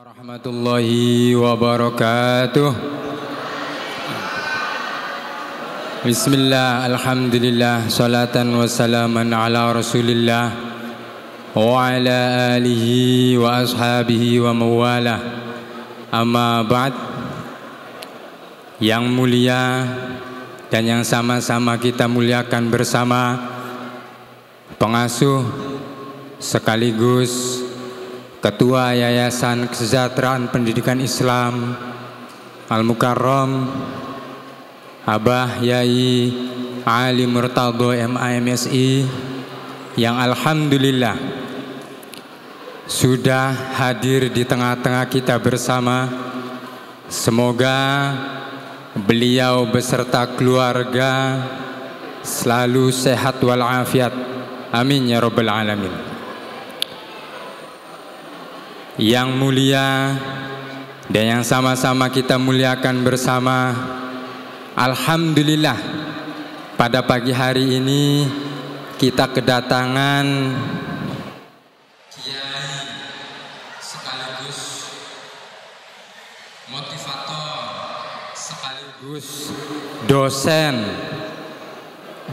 warahmatullahi wabarakatuh. Bismillah, alhamdulillah, salatan wa salaman ala rasulillah wa ala alihi wa ashabihi wa mawalah. Amma ba'd. Yang mulia dan yang sama-sama kita muliakan bersama, pengasuh sekaligus Ketua Yayasan Kesejahteraan Pendidikan Islam Al-Mukarram Abah Yai Ali Murtado MAMSI, yang alhamdulillah sudah hadir di tengah-tengah kita bersama. Semoga beliau beserta keluarga selalu sehat walafiat. Amin ya rabbal alamin. Yang mulia dan yang sama-sama kita muliakan bersama, alhamdulillah pada pagi hari ini kita kedatangan kiai sekaligus motivator sekaligus dosen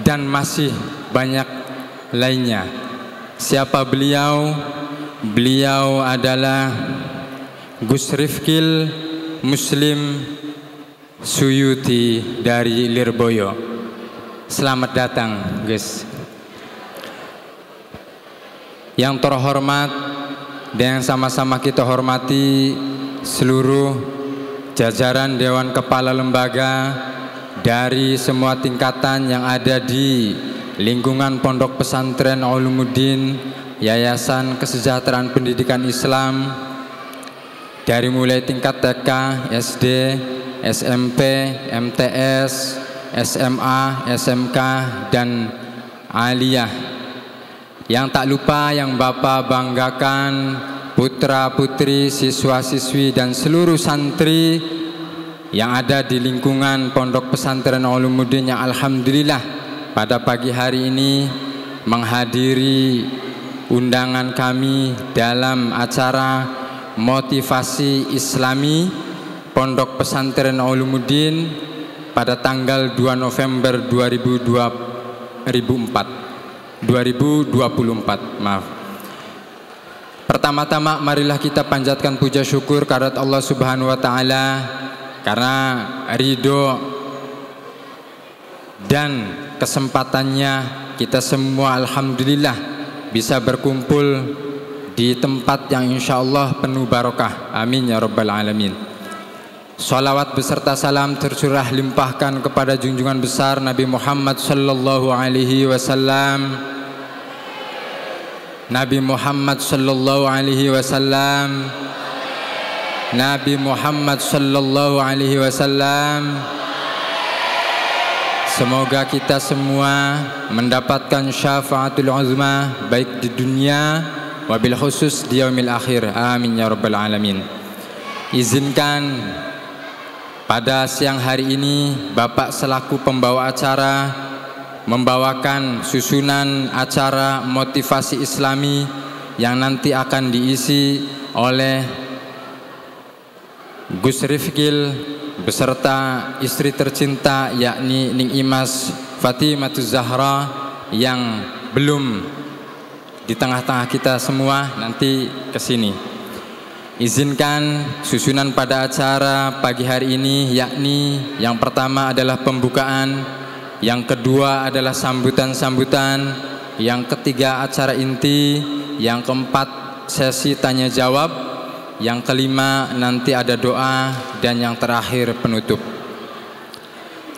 dan masih banyak lainnya. Siapa beliau? Beliau adalah Gus Rifkil Muslim Suyuti dari Lirboyo. Selamat datang, Gus. Yang terhormat dan yang sama-sama kita hormati seluruh jajaran Dewan Kepala Lembaga dari semua tingkatan yang ada di lingkungan Pondok Pesantren Ulumuddin Yayasan Kesejahteraan Pendidikan Islam, dari mulai tingkat TK, SD, SMP, MTS, SMA, SMK, dan Aliyah. Yang tak lupa yang Bapak banggakan, putra-putri, siswa-siswi, dan seluruh santri yang ada di lingkungan Pondok Pesantren Ulumuddin yang alhamdulillah pada pagi hari ini menghadiri undangan kami dalam acara motivasi Islami Pondok Pesantren Ulumuddin pada tanggal 2 November 2024. Maaf. Pertama-tama marilah kita panjatkan puja syukur kehadirat Allah Subhanahu wa taala karena ridho dan kesempatannya kita semua alhamdulillah bisa berkumpul di tempat yang insya Allah penuh barokah. Amin ya rabbal alamin. Salawat beserta salam tercurah limpahkan kepada junjungan besar Nabi Muhammad sallallahu alaihi wasallam. Nabi Muhammad sallallahu alaihi wasallam. Nabi Muhammad sallallahu alaihi wasallam. Semoga kita semua mendapatkan syafaatul uzma baik di dunia wabil khusus di yaumil akhir. Amin ya rabbal alamin. Izinkan pada siang hari ini Bapak selaku pembawa acara membawakan susunan acara motivasi Islami yang nanti akan diisi oleh Gus Rifkil beserta istri tercinta yakni Ning Imas Fatimatuz Zahra yang belum di tengah-tengah kita semua, nanti kesini. Izinkan susunan pada acara pagi hari ini yakni yang pertama adalah pembukaan, yang kedua adalah sambutan-sambutan, yang ketiga acara inti, yang keempat sesi tanya jawab, yang kelima nanti ada doa, dan yang terakhir penutup.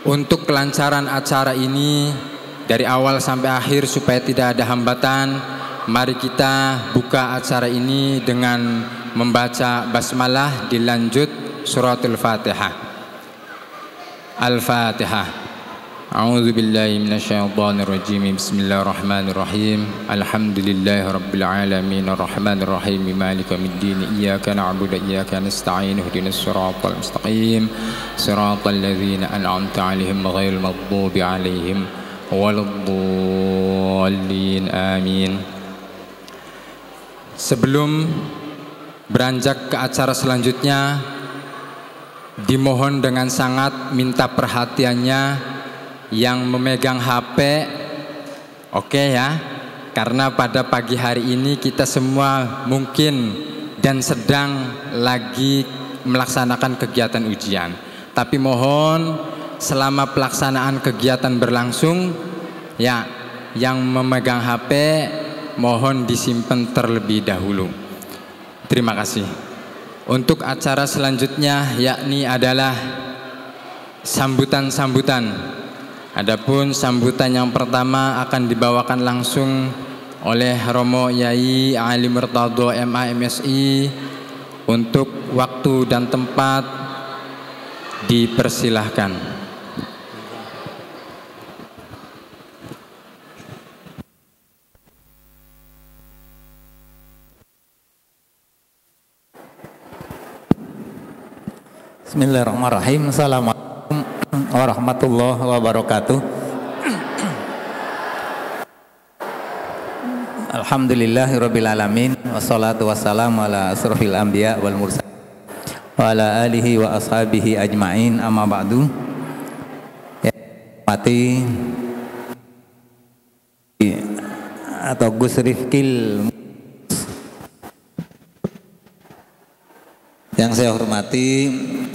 Untuk kelancaran acara ini dari awal sampai akhir supaya tidak ada hambatan, mari kita buka acara ini dengan membaca basmalah dilanjut suratul Fatihah. Al-Fatihah. A'udzu billahi minasyaitonir rajim. Bismillahirrahmanirrahim. Alhamdulillahi rabbil alamin arrahmanir rahim maliki yaumiddin iyyaka na'budu wa iyyaka nasta'in ihdinas siratal mustaqim siratal ladzina an'amta 'alaihim ghairil maghdubi 'alaihim waladdallin. Amin. Sebelum beranjak ke acara selanjutnya, dimohon dengan sangat minta perhatiannya yang memegang HP. Oke ya, karena pada pagi hari ini kita semua mungkin dan sedang lagi melaksanakan kegiatan ujian. Tapi mohon selama pelaksanaan kegiatan berlangsung, ya, yang memegang HP mohon disimpan terlebih dahulu. Terima kasih. Untuk acara selanjutnya yakni adalah sambutan-sambutan. Adapun sambutan yang pertama akan dibawakan langsung oleh Romo Yai Ali Murtado MA MSI. Untuk waktu dan tempat dipersilahkan. Bismillahirrahmanirrahim. Assalamualaikum warahmatullahi wabarakatuh. Alhamdulillahirabbil alamin, wassalatu wassalamu ala asrofil anbiya wal mursalin wa ala alihi wa ashabihi ajmain, amma ba'du. Ya, mati atau Gus Rifkil yang saya hormati,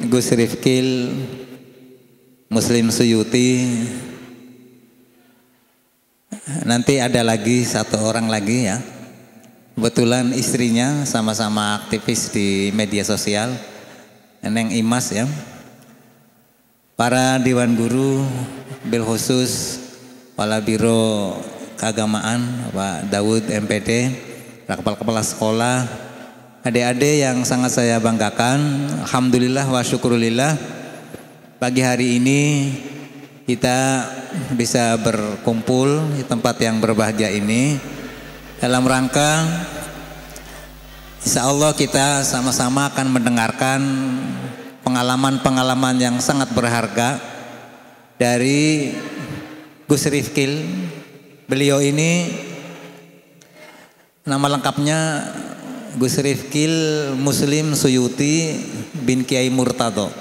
Gus Rifkil Muslim Suyuti. Nanti ada lagi satu orang lagi ya. Kebetulan istrinya sama-sama aktivis di media sosial, Neng Imas ya. Para Dewan Guru, bil khusus Kepala Biro Keagamaan Pak Daud MPD, kepala sekolah, adik-adik yang sangat saya banggakan. Alhamdulillah wa syukurillah, pagi hari ini kita bisa berkumpul di tempat yang berbahagia ini dalam rangka insya Allah kita sama-sama akan mendengarkan pengalaman-pengalaman yang sangat berharga dari Gus Rifkil. Beliau ini nama lengkapnya Gus Rifkil Muslim Suyuti bin Kiai Murtado.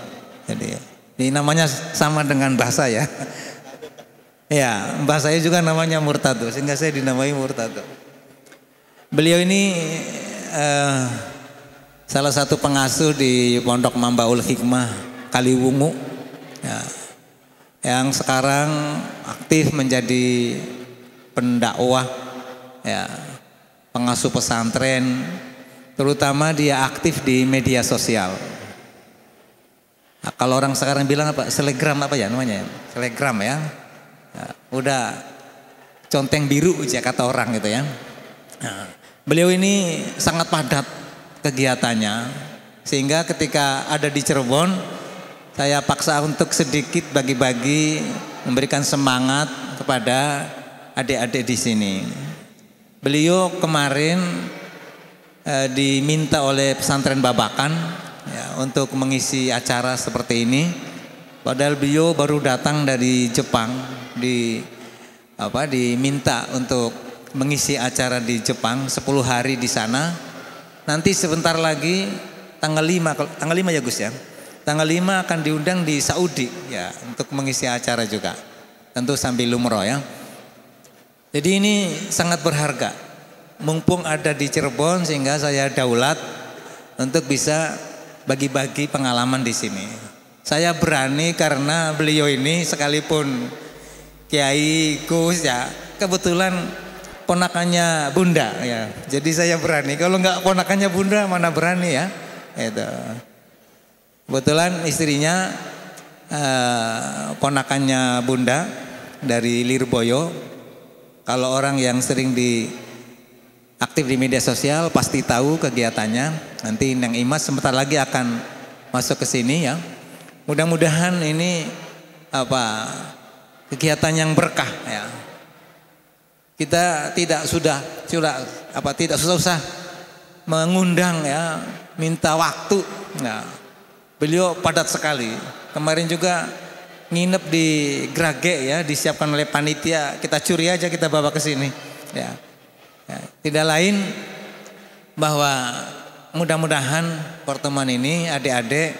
Jadi ini namanya sama dengan bahasa ya. Ya, mbah saya juga namanya Murtado, sehingga saya dinamai Murtado. Beliau ini salah satu pengasuh di Pondok Mambaul Hikmah Kaliwungu ya, yang sekarang aktif menjadi pendakwah ya, pengasuh pesantren, terutama dia aktif di media sosial. Nah, kalau orang sekarang bilang apa? Selegram apa ya namanya? Selegram ya. Nah, udah conteng biru aja kata orang gitu ya. Nah, beliau ini sangat padat kegiatannya, sehingga ketika ada di Cirebon saya paksa untuk sedikit bagi-bagi memberikan semangat kepada adik-adik di sini. Beliau kemarin diminta oleh pesantren Babakan ya, untuk mengisi acara seperti ini. Padahal beliau baru datang dari Jepang, diminta untuk mengisi acara di Jepang 10 hari di sana. Nanti sebentar lagi tanggal 5 ya Gus ya. Tanggal 5 akan diundang di Saudi ya untuk mengisi acara juga. Tentu sambil umroh ya. Jadi ini sangat berharga. Mumpung ada di Cirebon sehingga saya daulat untuk bisa bagi-bagi pengalaman di sini. Saya berani karena beliau ini sekalipun Kiai Gus ya, kebetulan ponakannya Bunda ya. Jadi saya berani. Kalau nggak ponakannya Bunda mana berani ya. Itu. Kebetulan istrinya ponakannya Bunda dari Lirboyo. Kalau orang yang sering aktif di media sosial pasti tahu kegiatannya. Nanti Neng Imas sebentar lagi akan masuk ke sini ya. Mudah-mudahan ini kegiatan yang berkah ya. Kita tidak susah mengundang ya, minta waktu. Nah, beliau padat sekali. Kemarin juga nginep di Grage ya, disiapkan oleh panitia. Kita curi aja, kita bawa ke sini. Ya. Ya, tidak lain bahwa mudah-mudahan pertemuan ini adik-adik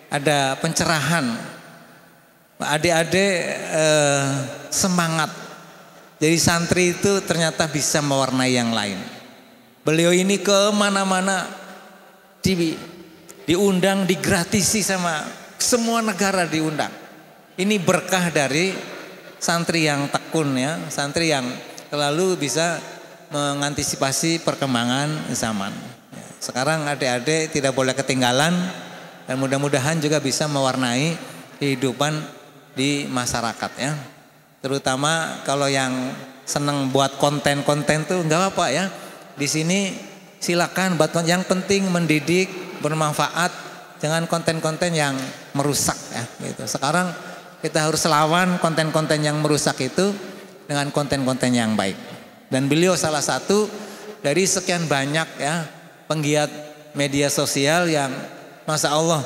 ada pencerahan, adik-adik semangat. Jadi santri itu ternyata bisa mewarnai yang lain. Beliau ini ke mana-mana diundang, digratisi sama semua negara diundang. Ini berkah dari santri yang tekun ya, santri yang selalu bisa mengantisipasi perkembangan zaman. Sekarang adik-adik tidak boleh ketinggalan dan mudah-mudahan juga bisa mewarnai kehidupan di masyarakat ya. Terutama kalau yang senang buat konten-konten tuh nggak apa-apa ya. Di sini silakan buat, yang penting mendidik, bermanfaat, jangan konten-konten yang merusak ya gitu. Sekarang kita harus lawan konten-konten yang merusak itu dengan konten-konten yang baik. Dan beliau salah satu dari sekian banyak ya penggiat media sosial yang Masya Allah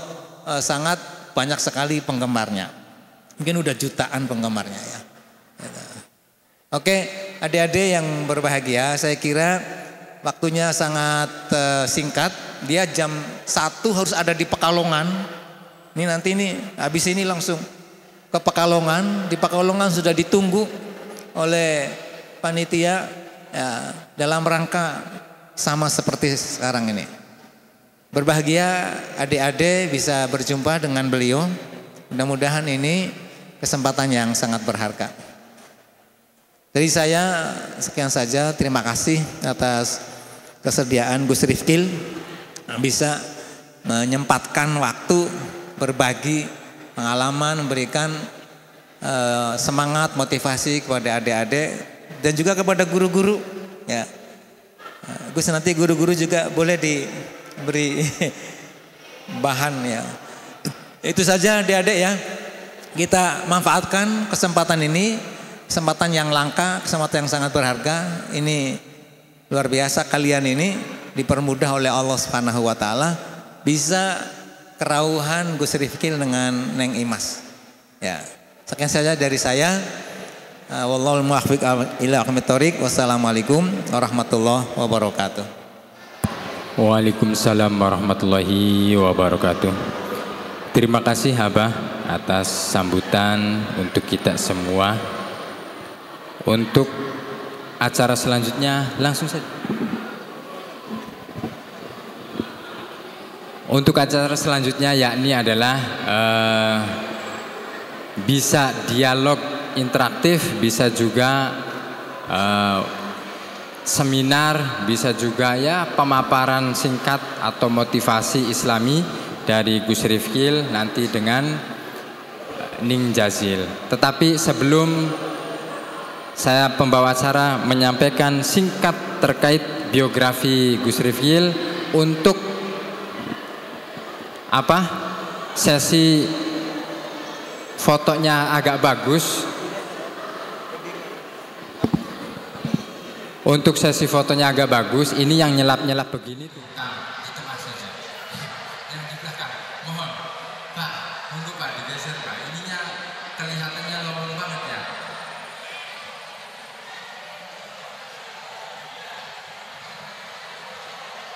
sangat banyak sekali penggemarnya. Mungkin udah jutaan penggemarnya ya. Oke, adik-adik yang berbahagia, saya kira waktunya sangat singkat. Dia jam 1 harus ada di Pekalongan. Ini nanti ini habis ini langsung ke Pekalongan. Di Pekalongan sudah ditunggu oleh panitia ya, dalam rangka sama seperti sekarang ini. Berbahagia adik-adik bisa berjumpa dengan beliau. Mudah-mudahan ini kesempatan yang sangat berharga. Dari saya sekian saja, terima kasih atas kesediaan Gus Rifkil bisa menyempatkan waktu berbagi pengalaman, memberikan semangat, motivasi kepada adik-adik dan juga kepada guru-guru ya. Gus nanti guru-guru juga boleh diberi bahan ya. Itu saja adik-adik ya. Kita manfaatkan kesempatan ini, kesempatan yang langka, kesempatan yang sangat berharga. Ini luar biasa, kalian ini dipermudah oleh Allah Subhanahu wa taala bisa kerauhan Gus Rifkil dengan Neng Imas. Ya. Sekian saja dari saya. Wallahul muwaffiq ila aqwamit thoriq. Wassalamualaikum warahmatullahi wabarakatuh. Waalaikumsalam warahmatullahi wabarakatuh. Terima kasih Abah atas sambutan untuk kita semua. Untuk acara selanjutnya langsung saja. Untuk acara selanjutnya yakni adalah bisa dialog interaktif, bisa juga seminar, bisa juga ya pemaparan singkat atau motivasi Islami dari Gus Rifkil nanti dengan Ning Jazil. Tetapi sebelum saya pembawa acara menyampaikan singkat terkait biografi Gus Rifkil untuk sesi fotonya agak bagus. Untuk sesi fotonya agak bagus, ini yang nyelap-nyelap begini tuh. Di tengah saja. Yang di belakang, mohon. Pak, untuk Pak digeser Pak. Ininya kelihatannya lowong banget ya.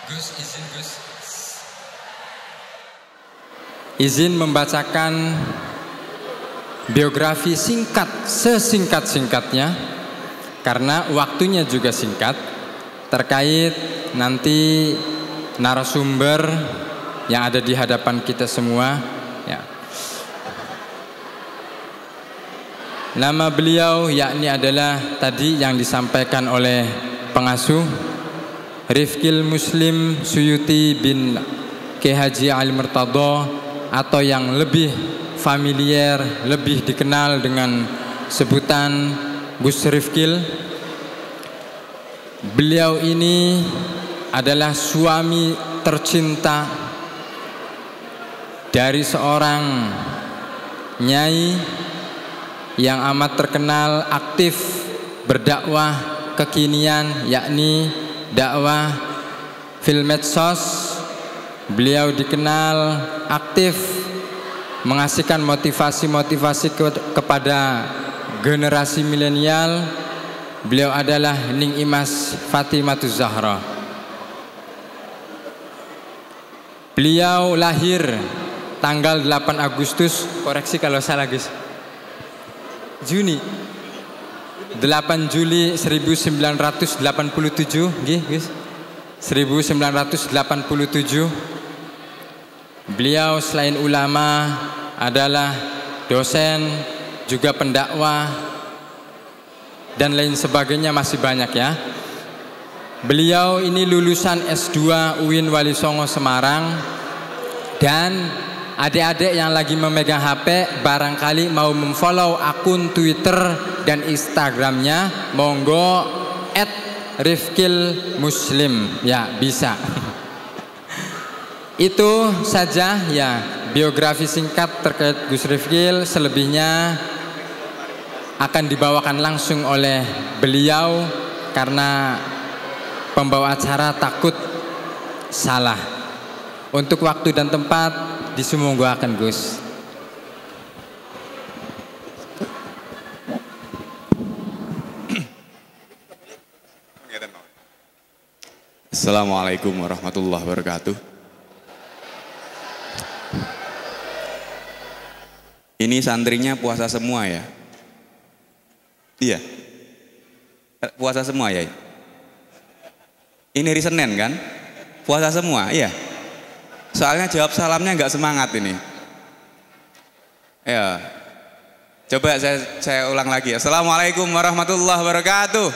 Gus, izin Gus. Izin membacakan biografi singkat, sesingkat-singkatnya. Karena waktunya juga singkat terkait nanti narasumber yang ada di hadapan kita semua ya. Nama beliau yakni adalah tadi yang disampaikan oleh pengasuh Rifkil Muslim Suyuti bin K. Haji Ali Murtadho, atau yang lebih familiar, lebih dikenal dengan sebutan Gus Rifkil. Beliau ini adalah suami tercinta dari seorang nyai yang amat terkenal, aktif berdakwah kekinian, yakni dakwah fil medsos. Beliau dikenal aktif mengasihkan motivasi-motivasi kepada generasi milenial. Beliau adalah Ning Imas Fatimah Zahra. Beliau lahir tanggal 8 Agustus, koreksi kalau salah Gus, Juni 8 Juli 1987 nggih Gus, 1987. Beliau selain ulama adalah dosen, juga pendakwah dan lain sebagainya, masih banyak ya. Beliau ini lulusan S2 UIN Wali Songo Semarang. Dan adik-adik yang lagi memegang HP barangkali mau memfollow akun Twitter dan Instagramnya, monggo @rifkilmuslim ya, bisa. Itu saja ya biografi singkat terkait Gus Rifkil. Selebihnya akan dibawakan langsung oleh beliau karena pembawa acara takut salah. Untuk waktu dan tempat disumungguaken Gus. Assalamualaikum warahmatullahi wabarakatuh. Ini santrinya puasa semua ya? Iya. Puasa semua ya? Ini hari Senin kan? Puasa semua, iya. Soalnya jawab salamnya nggak semangat ini. Ya. Coba saya ulang lagi. Assalamualaikum warahmatullahi wabarakatuh.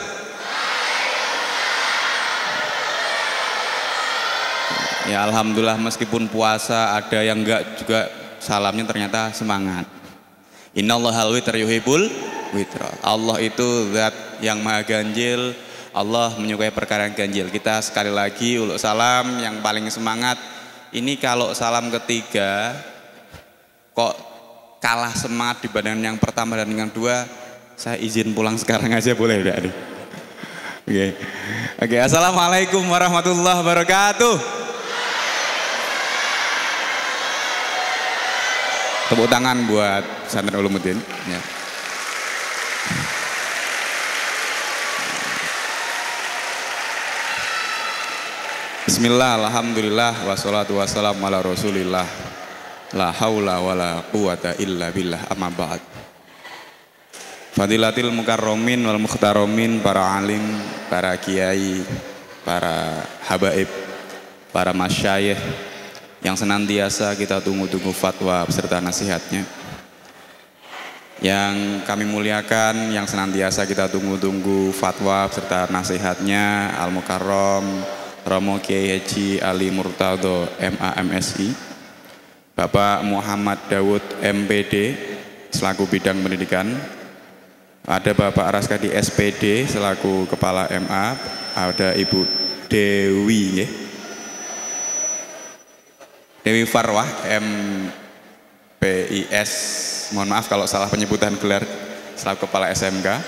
Ya alhamdulillah, meskipun puasa ada yang enggak juga salamnya ternyata semangat. Innallahal witr yuhibbul witra. Allah itu zat yang maha ganjil. Allah menyukai perkara yang ganjil. Kita sekali lagi uluk salam yang paling semangat. Ini kalau salam ketiga kok kalah semangat dibandingkan yang pertama dan yang kedua, saya izin pulang sekarang aja, boleh enggak nih? Oke. Assalamualaikum warahmatullahi wabarakatuh. Tepuk tangan buat Pesantren Ulumuddin ya. Bismillah, alhamdulillah, wassalatu wassalamu ala rasulillah, la haula wa la quwata illa billah, amma ba'd. Fadilatil mukarramin wal mukhtaromin, para alim, para kiai, para habaib, para masyayikh yang senantiasa kita tunggu-tunggu fatwa beserta nasihatnya, yang kami muliakan, yang senantiasa kita tunggu-tunggu fatwa beserta nasihatnya, Al-Mukarram Romo Kiai Haji Ali Murtado MA MSI, Bapak Muhammad Dawud MPD selaku bidang pendidikan, ada Bapak Raskadi SPD selaku kepala MA, ada Ibu Dewi Dewi Farwah MPIS, mohon maaf kalau salah penyebutan gelar, selaku kepala SMK,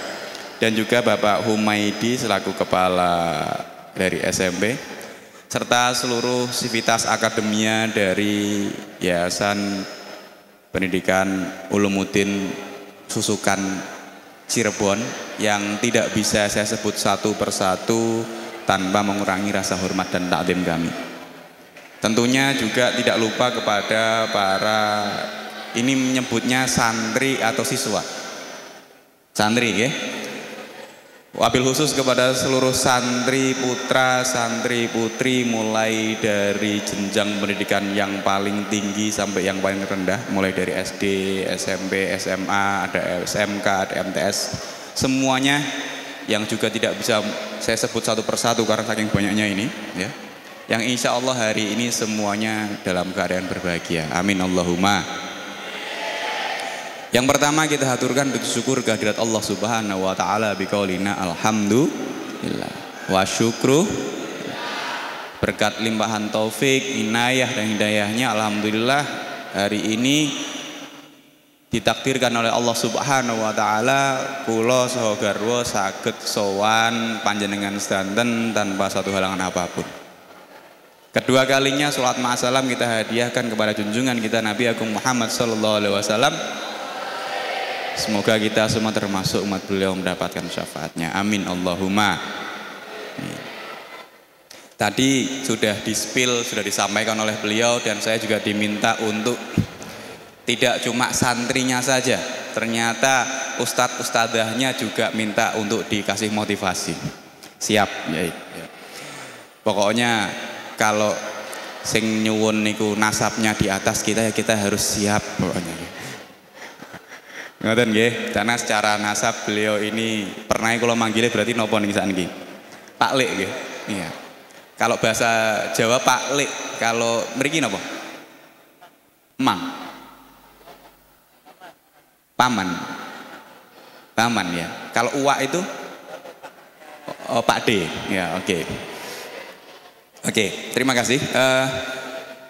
dan juga Bapak Humaidi selaku kepala dari SMP, serta seluruh sivitas akademia dari Yayasan Pendidikan Ulumuddin Susukan Cirebon, yang tidak bisa saya sebut satu persatu tanpa mengurangi rasa hormat dan takdim kami. Tentunya juga tidak lupa kepada para, ini menyebutnya santri atau siswa, santri ya. Wabil khusus kepada seluruh santri putra, santri putri, mulai dari jenjang pendidikan yang paling tinggi sampai yang paling rendah, mulai dari SD, SMP, SMA, ada SMK, ada MTS, semuanya yang juga tidak bisa saya sebut satu persatu karena saking banyaknya ini ya. Yang insya Allah hari ini semuanya dalam keadaan berbahagia. Amin Allahumma. Yang pertama kita haturkan syukur kehadirat Allah Subhanahu wa taala biqaulina alhamdulillah wa syukru, berkat limpahan taufik, inayah dan hidayahnya, alhamdulillah hari ini ditakdirkan oleh Allah Subhanahu wa taala kula saha garwa saged sowan panjenengan sedanten tanpa satu halangan apapun. Kedua kalinya sholat ma'asalam kita hadiahkan kepada junjungan kita Nabi Agung Muhammad sallallahu alaihi wasallam. Semoga kita semua termasuk umat beliau mendapatkan syafaatnya. Amin Allahumma. Tadi sudah di-spill, sudah disampaikan oleh beliau, dan saya juga diminta untuk tidak cuma santrinya saja, ternyata ustadz-ustadzahnya juga minta untuk dikasih motivasi. Siap ya. Pokoknya kalau sing nyuwun niku nasabnya di atas kita, ya kita harus siap pokoknya. Ngoten nggih, karena secara nasab beliau ini pernah kula manggilnya berarti napa niki sakniki? Pak Lek nggih. Iya. Kalau bahasa Jawa Pak Lek, kalau mriki napa? Mang. Paman. Paman ya. Kalau uwak itu Pak D. Ya, oke. Oke, terima kasih.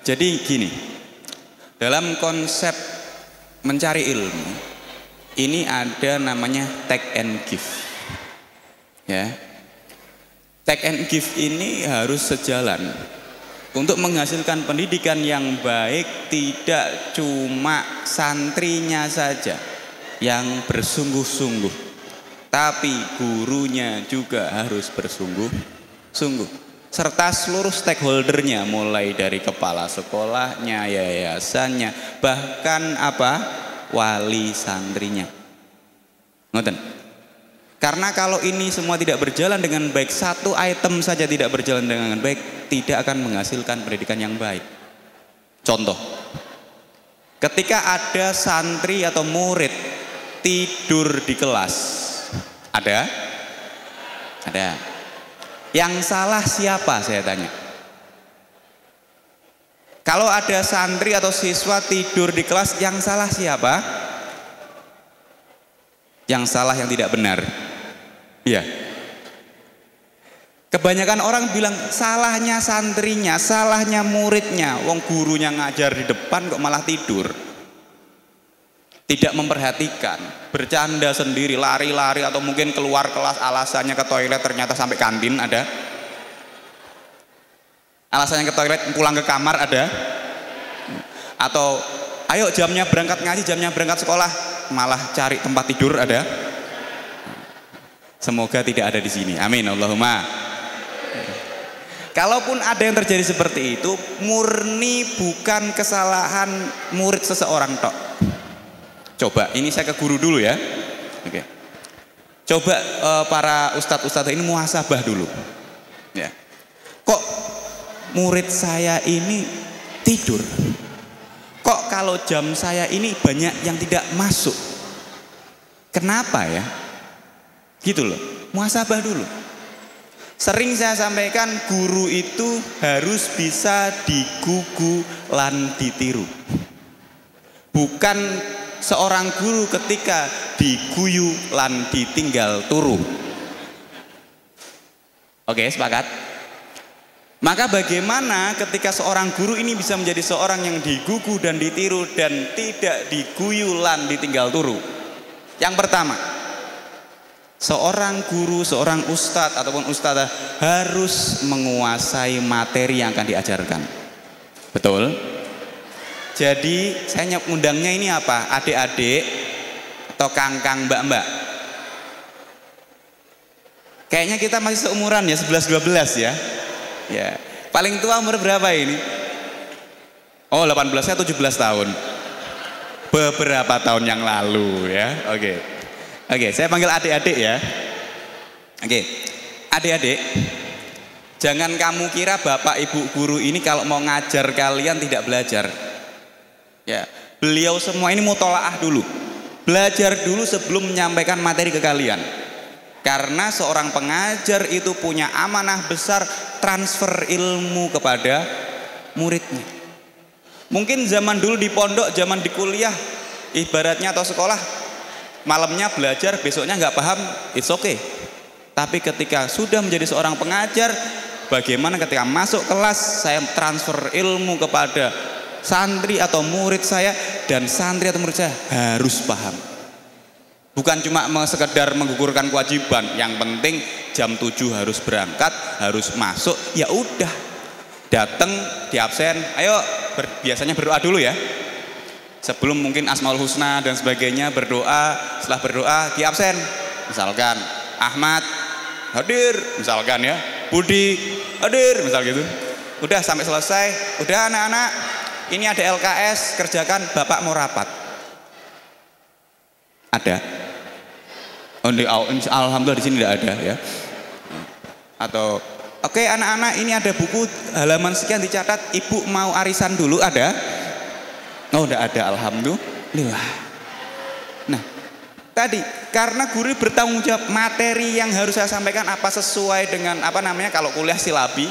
Jadi gini. Dalam konsep mencari ilmu ini ada namanya take and give. Ya. Take and give ini harus sejalan. Untuk menghasilkan pendidikan yang baik, tidak cuma santrinya saja yang bersungguh-sungguh, tapi gurunya juga harus bersungguh-sungguh, serta seluruh stakeholdernya, mulai dari kepala sekolahnya, yayasannya, bahkan wali santrinya. Ngoten. Karena kalau ini semua tidak berjalan dengan baik, satu item saja tidak berjalan dengan baik, tidak akan menghasilkan pendidikan yang baik. Contoh, ketika ada santri atau murid tidur di kelas, ada? Yang salah siapa, saya tanya? Kalau ada santri atau siswa tidur di kelas, yang salah siapa? Yang salah yang tidak benar. Iya. Kebanyakan orang bilang salahnya santrinya, salahnya muridnya. Wong gurunya ngajar di depan kok malah tidur. Tidak memperhatikan, bercanda sendiri, lari-lari, atau mungkin keluar kelas alasannya ke toilet, ternyata sampai kantin ada. Alasannya ke toilet, pulang ke kamar ada. Atau ayo jamnya berangkat ngaji, jamnya berangkat sekolah, malah cari tempat tidur ada. Semoga tidak ada di sini. Amin Allahumma. Kalaupun ada yang terjadi seperti itu, murni bukan kesalahan murid seseorang tok. Coba, ini saya ke guru dulu ya. Oke. Coba para ustadz-ustadz ini muhasabah dulu. Ya. Kok murid saya ini tidur? Kok kalau jam saya ini banyak yang tidak masuk? Kenapa ya? Gitu loh, muhasabah dulu. Sering saya sampaikan, guru itu harus bisa digugu lan ditiru. Bukan seorang guru ketika diguyu lan ditinggal turu. Oke, sepakat? Maka bagaimana ketika seorang guru ini bisa menjadi seorang yang digugu dan ditiru dan tidak diguyu lan ditinggal turu? Yang pertama, seorang guru, seorang ustadz ataupun ustadzah harus menguasai materi yang akan diajarkan. Betul? Jadi saya ngundangnya ini apa? Adik-adik atau kangkang mbak-mbak? Kayaknya kita masih seumuran ya, 11-12 ya. Ya. Paling tua umur berapa ini? Oh, 18, saya 17 tahun. Beberapa tahun yang lalu ya. Oke, saya panggil adik-adik ya. Oke, adik-adik, jangan kamu kira bapak ibu guru ini kalau mau ngajar kalian tidak belajar. Ya, beliau semua ini mutolaah dulu, belajar dulu sebelum menyampaikan materi ke kalian. Karena seorang pengajar itu punya amanah besar transfer ilmu kepada muridnya. Mungkin zaman dulu di pondok, zaman di kuliah, ibaratnya atau sekolah, malamnya belajar, besoknya nggak paham, it's okay. Tapi ketika sudah menjadi seorang pengajar, bagaimana ketika masuk kelas saya transfer ilmu kepada santri atau murid saya, dan santri atau murid saya harus paham. Bukan cuma sekedar menggugurkan kewajiban, yang penting jam 7 harus berangkat, harus masuk, ya udah. Datang di absen, ayo biasanya berdoa dulu ya. Sebelum mungkin Asmaul Husna dan sebagainya, berdoa, setelah berdoa di absen. Misalkan Ahmad hadir, misalkan ya. Budi, hadir misal gitu. Udah sampai selesai, udah anak-anak, ini ada LKS, kerjakan, Bapak mau rapat. Ada? Oh, alhamdulillah di sini tidak ada ya. Atau oke, anak-anak, ini ada buku halaman sekian dicatat, Ibu mau arisan dulu, ada? Oh, tidak ada, alhamdulillah. Nah, tadi karena guru bertanggung jawab materi yang harus saya sampaikan apa sesuai dengan apa namanya kalau kuliah silabi,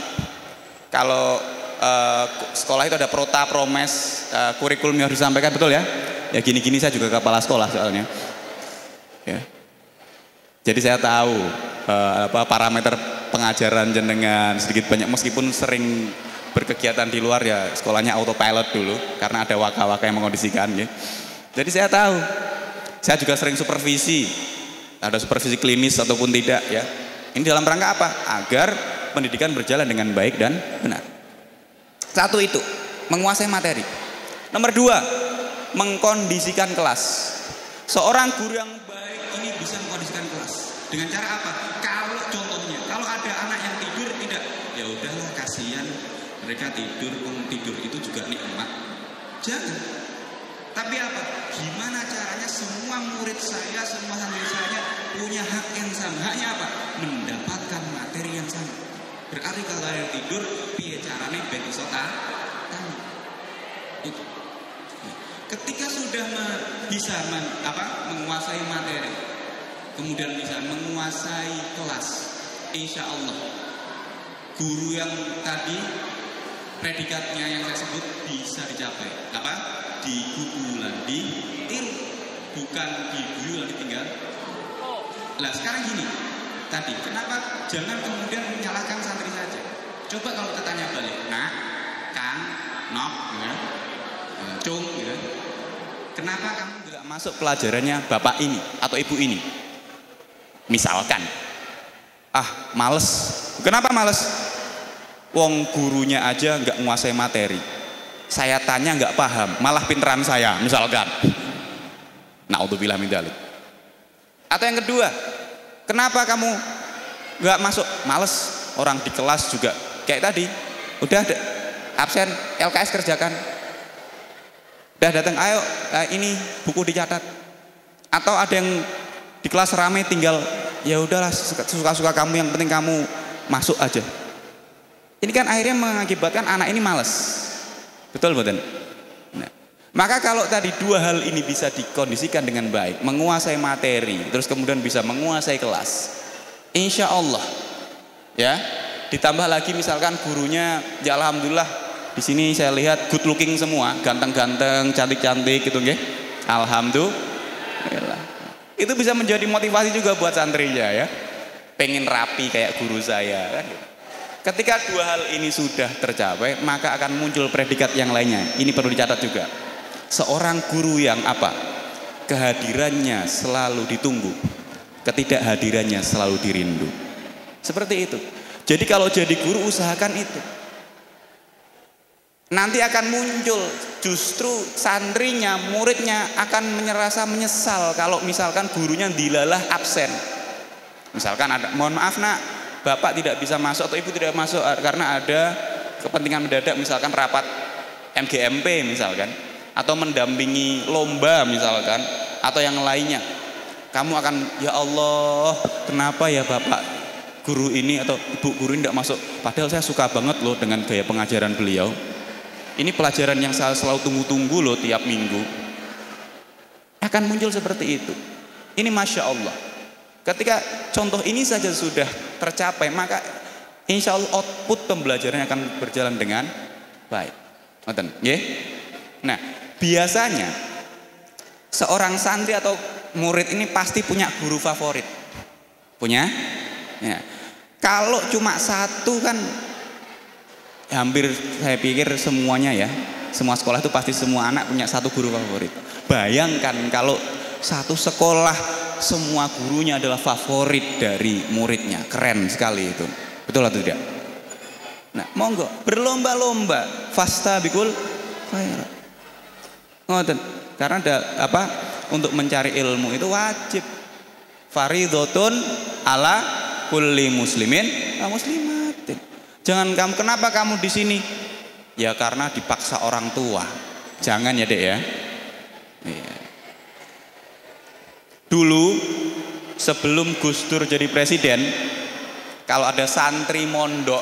kalau sekolah itu ada prota, promes, kurikulum yang harus disampaikan, betul ya? Ya gini-gini saya juga kepala sekolah soalnya. Ya. Jadi saya tahu parameter pengajaran jenengan sedikit banyak meskipun sering berkegiatan di luar ya sekolahnya autopilot dulu karena ada waka-waka yang mengondisikan ya. Jadi saya tahu. Saya juga sering supervisi. Ada supervisi klinis ataupun tidak ya. Ini dalam rangka apa? Agar pendidikan berjalan dengan baik dan benar. Satu itu, menguasai materi. Nomor dua, mengkondisikan kelas. Seorang guru yang baik ini bisa mengkondisikan kelas. Dengan cara apa? Kalau contohnya, kalau ada anak yang tidur tidak, ya udahlah kasihan mereka tidur itu juga nikmat. Jangan. Tapi apa? Gimana caranya semua murid saya, semua santri saya punya hak yang sama. Haknya apa? Mendapatkan materi yang sama. Berarti kalau yang tidur, piye carane ben iso tahu. Itu. Ketika sudah bisa menguasai materi, kemudian bisa menguasai kelas, insya Allah guru yang tadi predikatnya yang saya sebut bisa dicapai. Apa? Digugulan, ditiru, bukan digugulan ditinggal. Lah sekarang gini, tadi kenapa jangan kemudian menyalahkan santri saja? Coba kalau kita tanya balik, nak, kang, nok, ya, cung, ya. Kenapa kamu nggak masuk pelajarannya bapak ini atau ibu ini? Misalkan, males. Kenapa males? Wong gurunya aja nggak menguasai materi. Saya tanya nggak paham, malah pinteran saya, misalkan. Na'udzubillah min dzalik. Atau yang kedua, kenapa kamu nggak masuk? Males. Orang di kelas juga kayak tadi, udah absen, LKS kerjakan. Udah datang, ayo ini buku dicatat. Atau ada yang di kelas rame tinggal, ya udahlah suka-suka kamu, yang penting kamu masuk aja. Ini kan akhirnya mengakibatkan anak ini malas. Betul betul. Nah, maka kalau tadi dua hal ini bisa dikondisikan dengan baik, menguasai materi, terus kemudian bisa menguasai kelas, insya Allah, ya. Ditambah lagi misalkan gurunya, ya alhamdulillah di sini saya lihat good looking semua, ganteng-ganteng, cantik-cantik gitu, nggih. Alhamdulillah. Itu bisa menjadi motivasi juga buat santrinya ya. Pengen rapi kayak guru saya kan. Ketika dua hal ini sudah tercapai, maka akan muncul predikat yang lainnya. Ini perlu dicatat juga. Seorang guru yang apa? Kehadirannya selalu ditunggu, ketidakhadirannya selalu dirindu. Seperti itu. Jadi kalau jadi guru usahakan itu. Nanti akan muncul justru santrinya, muridnya akan merasa menyesal kalau misalkan gurunya dilalah absen. Misalkan ada, mohon maaf nak, bapak tidak bisa masuk atau ibu tidak masuk karena ada kepentingan mendadak, misalkan rapat MGMP misalkan, atau mendampingi lomba misalkan, atau yang lainnya. Kamu akan, ya Allah, kenapa ya bapak guru ini atau ibu guru ini tidak masuk? Padahal saya suka banget loh dengan gaya pengajaran beliau. Ini pelajaran yang saya selalu tunggu-tunggu loh tiap minggu. Akan muncul seperti itu. Ini Masya Allah. Ketika contoh ini saja sudah tercapai, maka insya Allah output pembelajarannya akan berjalan dengan baik. Ngoten, nggih? Nah, biasanya seorang santri atau murid ini pasti punya guru favorit. Punya? Ya. Kalau cuma satu kan hampir saya pikir semuanya ya, semua sekolah itu pasti semua anak punya satu guru favorit. Bayangkan kalau satu sekolah semua gurunya adalah favorit dari muridnya, keren sekali itu. Betul atau tidak? Nah, monggo berlomba-lomba, fastabiqul khairat. Ngoten. Karena ada apa? Untuk mencari ilmu itu wajib. Faridhatun ala kulli muslimin wa muslimat. Jangan kamu, kenapa kamu di sini? Ya karena dipaksa orang tua. Jangan ya Dek ya. Iya. Dulu sebelum Gus Dur jadi presiden, kalau ada santri mondok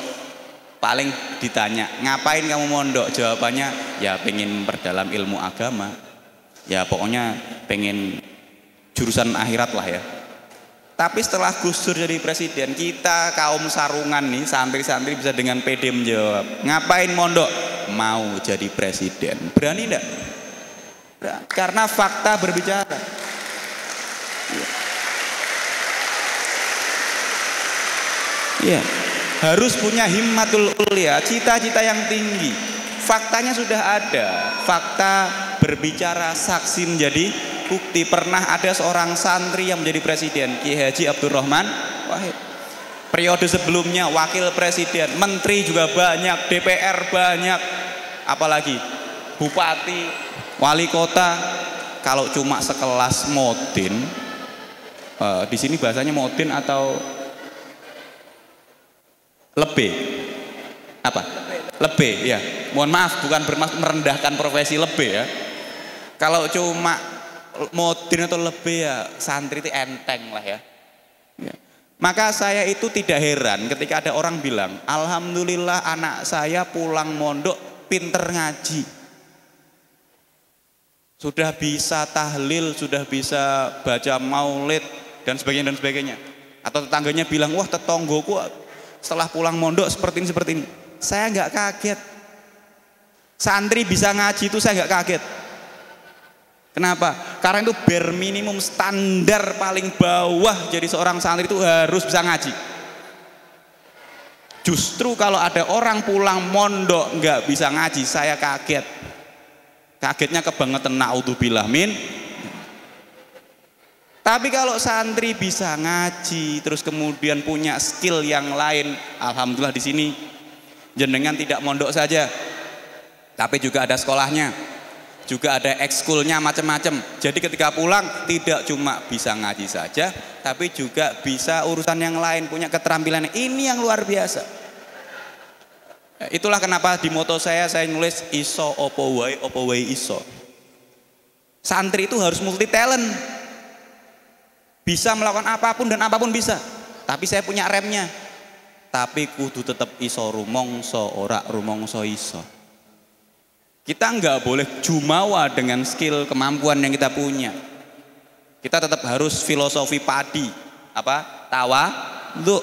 paling ditanya, ngapain kamu mondok? Jawabannya, ya pengen memperdalam ilmu agama. Ya pokoknya pengen jurusan akhirat lah ya. Tapi setelah Gus Dur jadi presiden, kita kaum sarungan nih, santri-santri bisa dengan pede menjawab, ngapain mondok? Mau jadi presiden. Berani enggak? Karena fakta berbicara. Iya. Harus punya himmatul ulia, cita-cita yang tinggi. Faktanya sudah ada. Fakta berbicara, saksi menjadi bukti. Pernah ada seorang santri yang menjadi presiden, Kiai Haji Abdurrahman Wahid. Periode sebelumnya wakil presiden, menteri juga banyak, DPR banyak, apalagi bupati, wali kota. Kalau cuma sekelas Modin, di sini bahasanya Modin atau lebih apa? Lebih ya. Mohon maaf, bukan bermaksud merendahkan profesi lebih ya. Kalau cuma Modin atau lebih ya, santri itu enteng lah ya. Ya. Maka saya itu tidak heran ketika ada orang bilang, alhamdulillah anak saya pulang mondok pinter ngaji, sudah bisa tahlil, sudah bisa baca maulid dan sebagainya. Atau tetangganya bilang, wah tetanggoku setelah pulang mondok seperti ini. Saya nggak kaget. Santri bisa ngaji itu saya nggak kaget. Kenapa? Karena itu bare minimum, standar paling bawah jadi seorang santri itu harus bisa ngaji. Justru kalau ada orang pulang mondok nggak bisa ngaji, saya kaget. Kagetnya kebangetan, naudzubillah min. Tapi kalau santri bisa ngaji, terus kemudian punya skill yang lain, alhamdulillah di sini jenengan tidak mondok saja, tapi juga ada sekolahnya. Juga ada ekskulnya macam-macam. Jadi ketika pulang tidak cuma bisa ngaji saja, tapi juga bisa urusan yang lain, punya keterampilan. Ini yang luar biasa. Itulah kenapa di moto saya nulis iso opo wae iso. Santri itu harus multi talent. Bisa melakukan apapun dan apapun bisa. Tapi saya punya remnya. Tapi kudu tetap iso rumongso, ora rumongso iso. Kita nggak boleh jumawa dengan skill kemampuan yang kita punya. Kita tetap harus filosofi padi, tawadhu,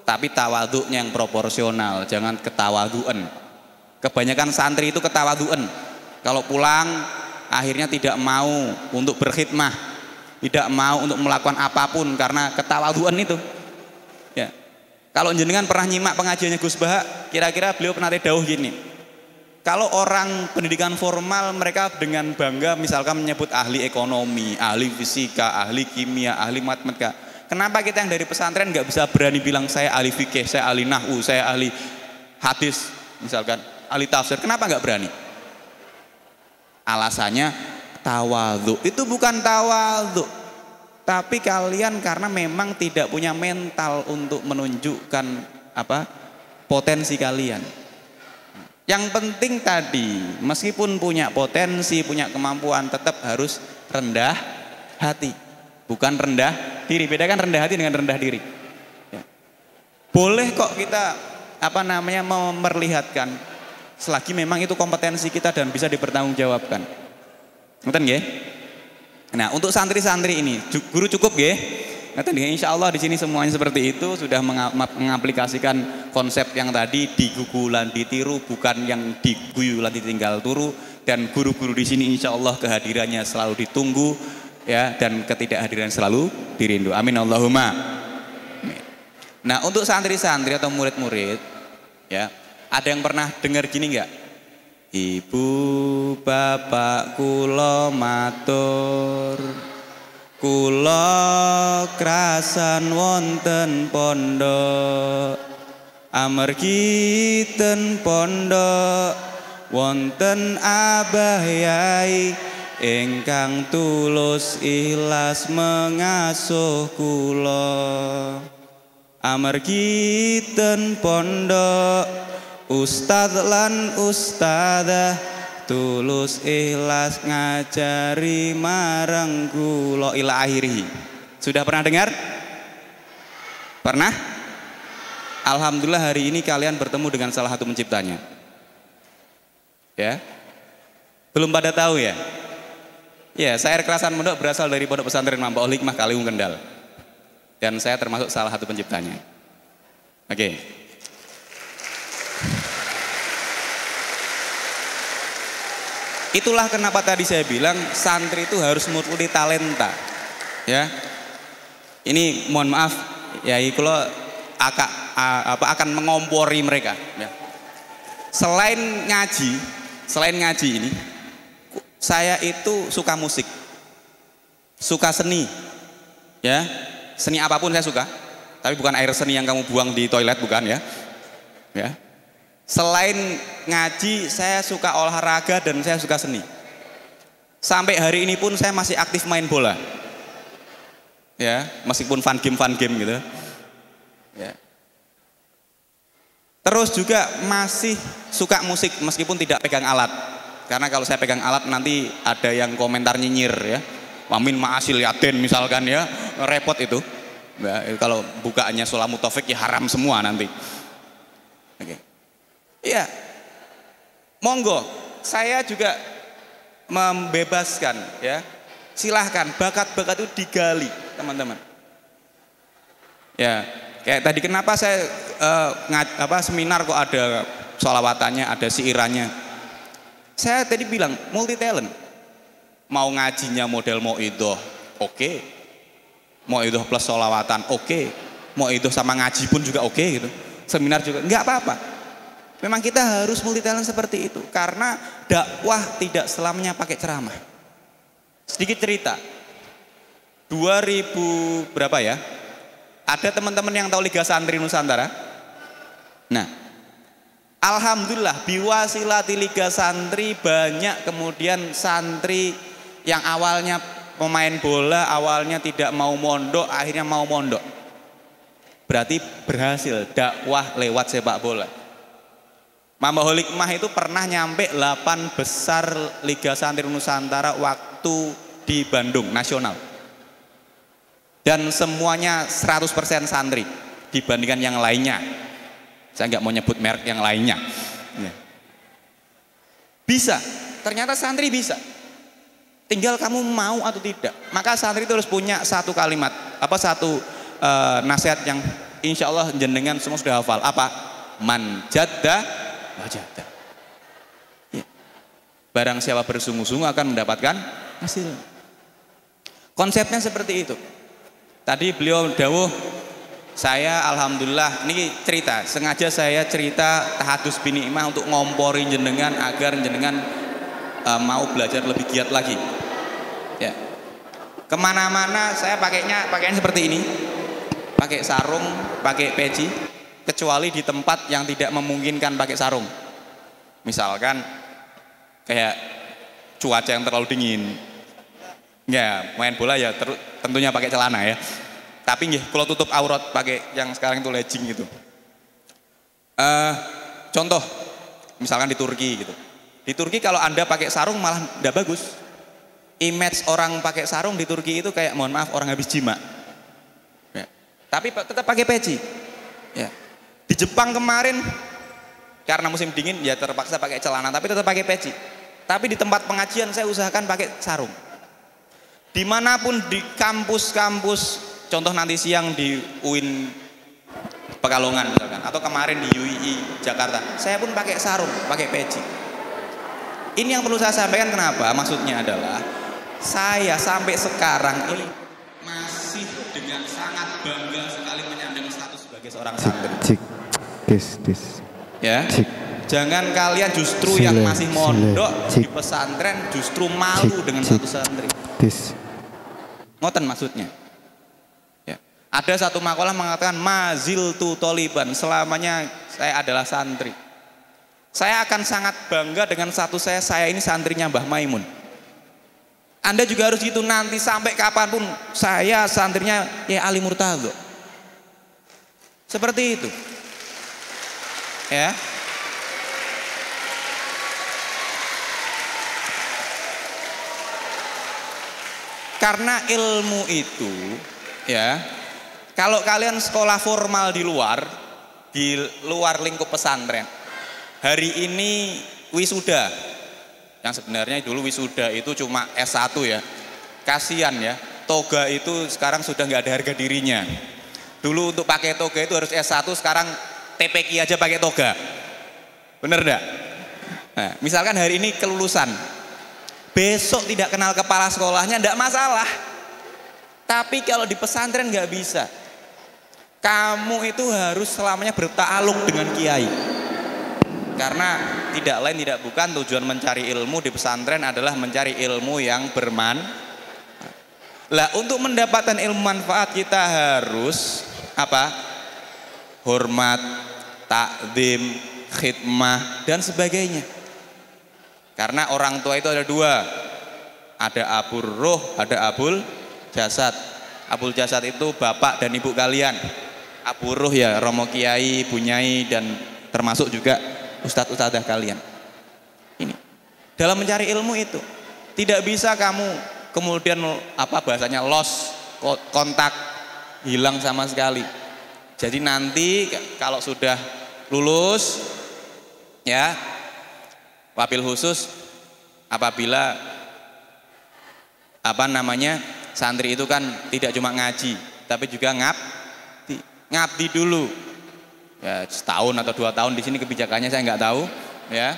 tapi tawadhunya yang proporsional, jangan ketawadhuan. Kebanyakan santri itu ketawadhuan. Kalau pulang akhirnya tidak mau untuk berkhidmah, tidak mau untuk melakukan apapun karena ketawadhuan itu. Ya. Kalau jenengan pernah nyimak pengajiannya Gus Baha, kira-kira beliau pernah dawuh gini. Kalau orang pendidikan formal mereka dengan bangga misalkan menyebut ahli ekonomi, ahli fisika, ahli kimia, ahli matematika. Kenapa kita yang dari pesantren nggak bisa berani bilang saya ahli fikih, saya ahli nahwu, saya ahli hadis, misalkan ahli tafsir? Kenapa nggak berani? Alasannya tawadhu. Itu bukan tawadhu, tapi kalian karena memang tidak punya mental untuk menunjukkan potensi kalian. Yang penting tadi, meskipun punya potensi, punya kemampuan, tetap harus rendah hati, bukan rendah diri. Bedakan rendah hati dengan rendah diri. Ya. Boleh kok kita memperlihatkan, selagi memang itu kompetensi kita dan bisa dipertanggungjawabkan. Ngerti nggih? Nah, untuk santri-santri ini, guru cukup nggih? Insya Allah di sini semuanya seperti itu, sudah mengaplikasikan konsep yang tadi digugulan ditiru, bukan yang diguyulan ditinggal turu. Dan guru-guru di sini insya Allah kehadirannya selalu ditunggu ya, dan ketidakhadiran selalu dirindu. Amin Allahumma. Nah, untuk santri-santri atau murid-murid ya, ada yang pernah dengar gini enggak? Ibu bapak kula matur, kula krasan wonten pondok, amargi ten pondok wonten abah yai ingkang tulus ikhlas mengasuh kula. amargi ten pondok ustad lan ustadzah tulus ikhlas ngajari marang kula ila akhirih. Sudah pernah dengar? Pernah? Alhamdulillah hari ini kalian bertemu dengan salah satu penciptanya. Ya? Belum pada tahu ya? Ya, saya Air Kerasan Pondok berasal dari Pondok Pesantren Mambaul Hikmah Kaliwung Kendal. Dan saya termasuk salah satu penciptanya. Oke. Itulah kenapa tadi saya bilang santri itu harus multi talenta. Ya. Ini mohon maaf ya, kalau akan mengompori mereka ya. Selain ngaji ini saya itu suka musik, suka seni ya, seni apapun saya suka, tapi bukan air seni yang kamu buang di toilet, bukan ya. Selain ngaji saya suka olahraga dan saya suka seni. Sampai hari ini pun saya masih aktif main bola ya, meskipun fun game gitu ya. Terus juga masih suka musik meskipun tidak pegang alat. Karena kalau saya pegang alat nanti ada yang komentar nyinyir ya. Wamin ma'asil yaden misalkan ya, repot itu. Ya, kalau bukaannya Sulamu Taufik ya haram semua nanti. Oke. Iya. Monggo, saya juga membebaskan ya. Silahkan bakat-bakat itu digali, teman-teman. Ya, kayak tadi kenapa saya seminar kok ada sholawatannya, ada siirannya. Saya tadi bilang multi talent. Mau ngajinya model mau idoh, oke. Mau idoh plus sholawatan, oke. Mau idoh sama ngaji pun juga oke gitu. Seminar juga nggak apa-apa. Memang kita harus multi talent seperti itu karena dakwah tidak selamanya pakai ceramah. Sedikit cerita. 2000 berapa ya? Ada teman-teman yang tahu Liga Santri Nusantara? Nah, alhamdulillah biwasilati Liga Santri banyak kemudian santri yang awalnya pemain bola, awalnya tidak mau mondok, akhirnya mau mondok. Berarti berhasil dakwah lewat sepak bola. Mambaul Hikmah itu pernah nyampe 8 besar Liga Santri Nusantara waktu di Bandung nasional. Dan semuanya 100% santri dibandingkan yang lainnya. Saya nggak mau nyebut merek yang lainnya. Bisa, ternyata santri bisa. Tinggal kamu mau atau tidak. Maka santri itu harus punya satu kalimat, satu nasihat yang insya Allah jenengan semua sudah hafal. Apa? Man jadda wajadda. Ya. Barang siapa bersungguh-sungguh akan mendapatkan hasil. Konsepnya seperti itu. Tadi beliau dawuh, saya alhamdulillah, ini cerita, sengaja saya cerita tahadus binikmah untuk ngompori jenengan agar jenengan mau belajar lebih giat lagi. Ya. Kemana-mana saya pakainya seperti ini, pakai sarung, pakai peci, kecuali di tempat yang tidak memungkinkan pakai sarung. Misalkan kayak cuaca yang terlalu dingin. Ya, main bola ya tentunya pakai celana ya. Tapi nggih, kalau tutup aurat pakai yang sekarang itu legging gitu. Contoh, misalkan di Turki gitu. Di Turki kalau Anda pakai sarung malah tidak bagus. Image orang pakai sarung di Turki itu kayak mohon maaf orang habis jima. Ya. Tapi tetap pakai peci. Ya. Di Jepang kemarin karena musim dingin ya terpaksa pakai celana tapi tetap pakai peci. Tapi di tempat pengajian saya usahakan pakai sarung. Dimanapun di kampus-kampus, contoh nanti siang di UIN Pekalongan misalkan, atau kemarin di UII Jakarta, saya pun pakai sarung, pakai peci. Ini yang perlu saya sampaikan kenapa? Maksudnya adalah saya sampai sekarang ini masih dengan sangat bangga sekali menyandang status sebagai seorang santri. Ya. Jangan kalian justru yang masih mondok di pesantren justru malu dengan status santri. Ngoten maksudnya. Ya. Ada satu makalah mengatakan maziltu toliban, selamanya saya adalah santri. Saya akan sangat bangga dengan status saya ini santrinya Mbah Maimun. Anda juga harus gitu nanti sampai kapanpun saya santrinya ya Ali Murtado. Seperti itu. Ya. Karena ilmu itu ya, kalau kalian sekolah formal di luar lingkup pesantren, hari ini wisuda, yang sebenarnya dulu wisuda itu cuma S1 ya, kasihan ya, toga itu sekarang sudah nggak ada harga dirinya. Dulu untuk pakai toga itu harus S1, sekarang TPQ aja pakai toga, bener enggak? Nah, misalkan hari ini kelulusan, besok tidak kenal kepala sekolahnya enggak masalah, tapi kalau di pesantren nggak bisa. Kamu itu harus selamanya bertakluk dengan kiai. Karena tidak lain tidak bukan tujuan mencari ilmu di pesantren adalah mencari ilmu yang bermanfaat. Lah untuk mendapatkan ilmu manfaat kita harus apa? Hormat, takdim, khidmah dan sebagainya. Karena orang tua itu ada dua. Ada abur ruh, ada abul jasad. Abul jasad itu bapak dan ibu kalian. Abur ruh ya romo kiai, bunyai dan termasuk juga ustadz-ustadzah kalian. Ini dalam mencari ilmu itu tidak bisa kamu kemudian apa bahasanya lost kontak, hilang sama sekali. Jadi nanti kalau sudah lulus ya, wabil khusus apabila apa namanya santri itu kan tidak cuma ngaji tapi juga ngabdi dulu. Ya, setahun atau 2 tahun di sini kebijakannya saya nggak tahu ya,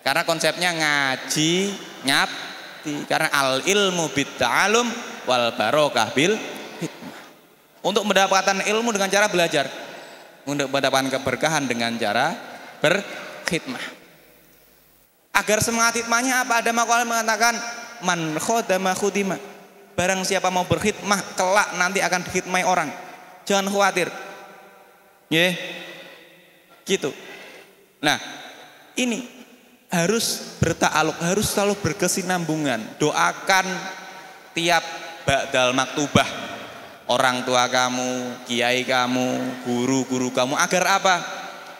karena konsepnya ngaji ngabdi, karena al ilmu bit ta'alum wal barokah bil hikmah. Untuk mendapatkan ilmu dengan cara belajar, untuk mendapatkan keberkahan dengan cara berkhidmah. Agar semangat hikmahnya apa? Ada makalah mengatakan man khodama khudima, barang siapa mau berkhidmah kelak nanti akan dikhidmai orang. Jangan khawatir ya. Gitu. Nah, ini harus berta'aluk, harus selalu berkesinambungan. Doakan tiap ba'dal maktubah orang tua kamu, kiai kamu, guru-guru kamu agar apa?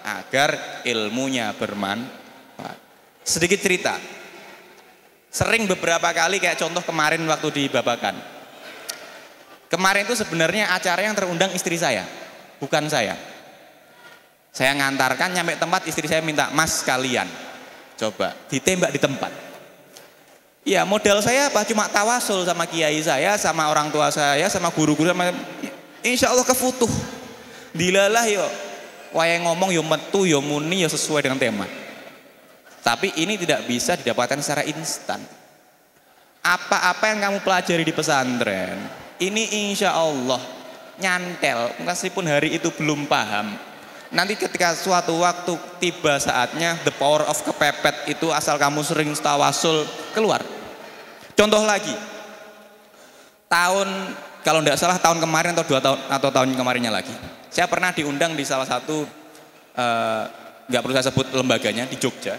Agar ilmunya bermanfaat. Sedikit cerita. Sering beberapa kali kayak contoh kemarin waktu di Babakan. Kemarin itu sebenarnya acara yang terundang istri saya, bukan saya. Saya ngantarkan, nyampe tempat istri saya minta, "Mas kalian coba ditembak di tempat." Ya modal saya apa? Cuma tawasul sama kiai saya, sama orang tua saya, sama guru-guru, sama insya Allah kefutuh. Dilalah yo, wayang ngomong yo metu yo muni yo sesuai dengan tema. Tapi ini tidak bisa didapatkan secara instan. Apa-apa yang kamu pelajari di pesantren, ini insya Allah nyantel, meskipun hari itu belum paham. Nanti ketika suatu waktu tiba saatnya, the power of kepepet itu asal kamu sering tawasul keluar. Contoh lagi, kalau tidak salah tahun kemarin atau 2 tahun atau tahun kemarinnya lagi, saya pernah diundang di salah satu nggak perlu saya sebut lembaganya di Jogja,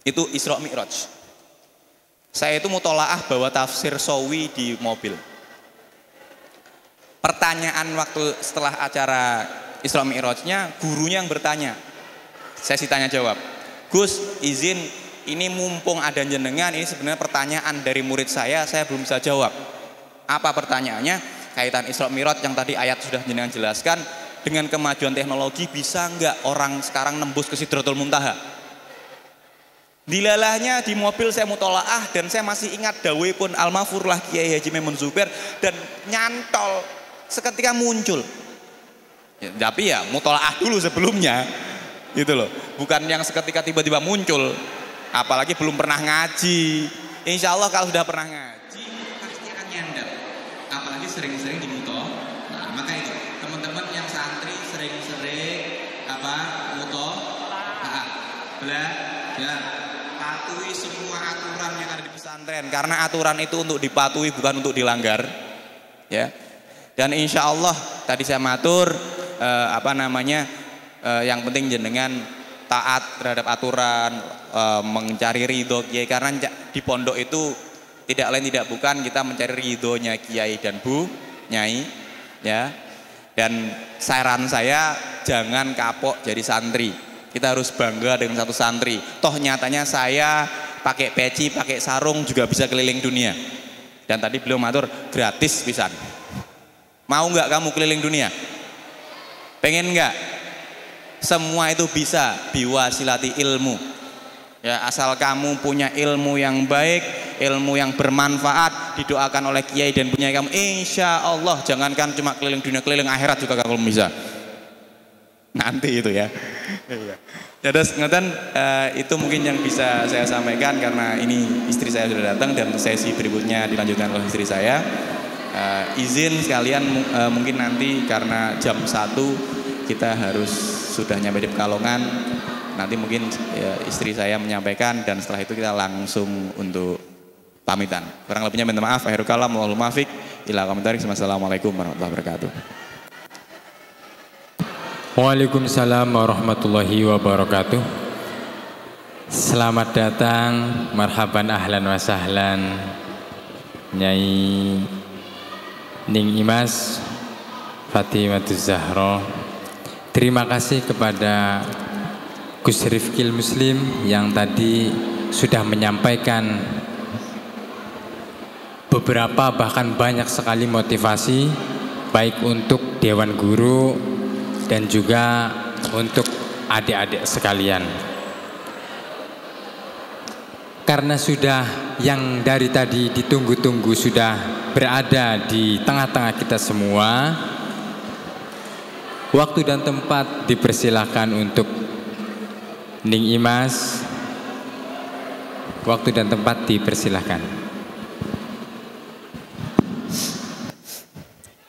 itu Isra Mi'raj. Saya itu mutolaah bawa tafsir Sawi di mobil. Pertanyaan waktu setelah acara Isra Mi'rajnya, gurunya yang bertanya, saya sih tanya jawab, "Gus, izin, ini mumpung ada jenengan, ini sebenarnya pertanyaan dari murid saya belum bisa jawab." Apa pertanyaannya? Kaitan Isra Mi'raj yang tadi ayat sudah jenengan jelaskan, dengan kemajuan teknologi bisa nggak orang sekarang nembus ke Sidratul Muntaha? Dilalahnya di mobil saya mutolaah dan saya masih ingat dawuh pun Al-Mafurlah Kiai Haji Maimun Zubair dan nyantol seketika muncul. Ya, tapi ya mutolaah dulu sebelumnya gitu loh, bukan yang seketika tiba-tiba muncul, apalagi belum pernah ngaji. Insya Allah kalau sudah pernah ngaji pasti akan nyandar, apalagi sering-sering di mutolaah. Nah, maka itu teman-teman yang santri sering-sering mutolaah, belajar, patuhi semua aturan yang ada di pesantren, karena aturan itu untuk dipatuhi bukan untuk dilanggar ya. Dan insya Allah tadi saya matur yang penting jenengan taat terhadap aturan, mencari ridho kiai, karena di pondok itu tidak lain tidak bukan kita mencari ridhonya kiai dan bu nyai ya. Dan saran saya jangan kapok jadi santri. Kita harus bangga dengan satu santri. Toh nyatanya saya pakai peci, pakai sarung juga bisa keliling dunia. Dan tadi beliau matur gratis pisan. Mau nggak kamu keliling dunia? Pengen nggak? Semua itu bisa biwasilati ilmu. Ya, asal kamu punya ilmu yang baik, ilmu yang bermanfaat, didoakan oleh kiai dan punya kamu, insya Allah jangankan cuma keliling dunia, keliling akhirat juga kamu bisa. Nanti itu ya. Ya terus ngeten, itu mungkin yang bisa saya sampaikan karena ini istri saya sudah datang dan sesi berikutnya dilanjutkan oleh istri saya. Izin sekalian mungkin nanti karena jam 1 kita harus sudah nyampe di Pekalongan. Nanti mungkin ya, istri saya menyampaikan dan setelah itu kita langsung untuk pamitan. Kurang lebihnya minta maaf. Akhirul kalam, wal muwafiq ila aqwamit. Wassalamualaikum warahmatullahi wabarakatuh. Waalaikumsalam warahmatullahi wabarakatuh. Selamat datang, marhaban ahlan wa sahlan Nyai Ning Imas Fatimatuz Zahra. Terima kasih kepada Gus Rifkil Muslim yang tadi sudah menyampaikan beberapa bahkan banyak sekali motivasi baik untuk Dewan Guru dan juga untuk adik-adik sekalian. Karena sudah yang dari tadi ditunggu-tunggu sudah berada di tengah-tengah kita semua, waktu dan tempat dipersilakan untuk Ning Imas. Waktu dan tempat dipersilakan.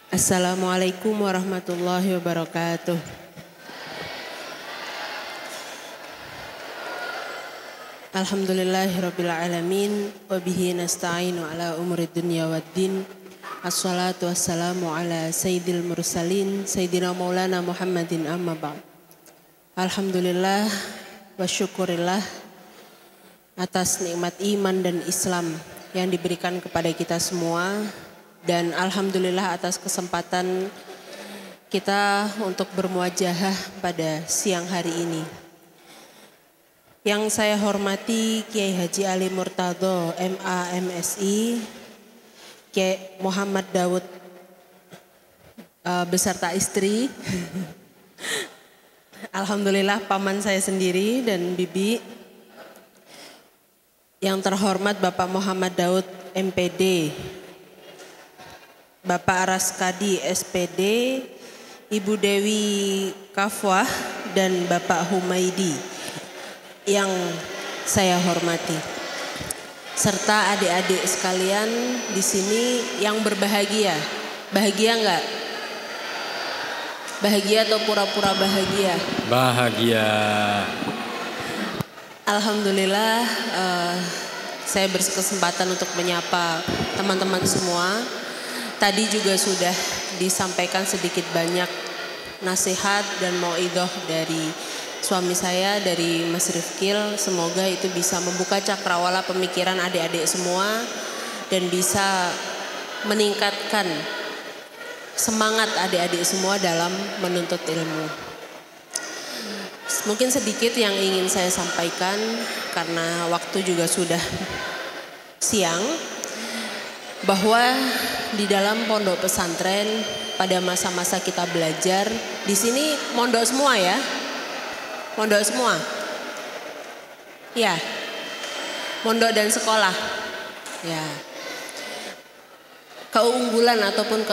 Assalamualaikum warahmatullahi wabarakatuh. Alhamdulillahirabbil alamin wa bihi nasta'inu ala umuri dunya waddin. Assalatu wassalamu ala sayyidil mursalin sayyidina maulana Muhammadin amma ba'd. Alhamdulillah wa syukurillah atas nikmat iman dan Islam yang diberikan kepada kita semua, dan alhamdulillah atas kesempatan kita untuk bermuajahah pada siang hari ini. Yang saya hormati Kiai Haji Ali Murtado MA MSI, Kiai Muhammad Daud beserta istri. Alhamdulillah paman saya sendiri dan bibi. Yang terhormat Bapak Muhammad Daud MPD, Bapak Araskadi SPD, Ibu Dewi Kafwah dan Bapak Humaidi yang saya hormati, serta adik-adik sekalian di sini yang berbahagia. Bahagia enggak? Bahagia atau pura-pura bahagia? Bahagia. Alhamdulillah saya berkesempatan untuk menyapa teman-teman semua. Tadi juga sudah disampaikan sedikit banyak nasihat dan mauidhah dari suami saya, dari Mas Rifkil. Semoga itu bisa membuka cakrawala pemikiran adik-adik semua dan bisa meningkatkan semangat adik-adik semua dalam menuntut ilmu. Mungkin sedikit yang ingin saya sampaikan karena waktu juga sudah siang, bahwa di dalam pondok pesantren pada masa-masa kita belajar, di sini mondok semua ya? Mondok semua? Ya, mondok dan sekolah. Ya. Keunggulan ataupun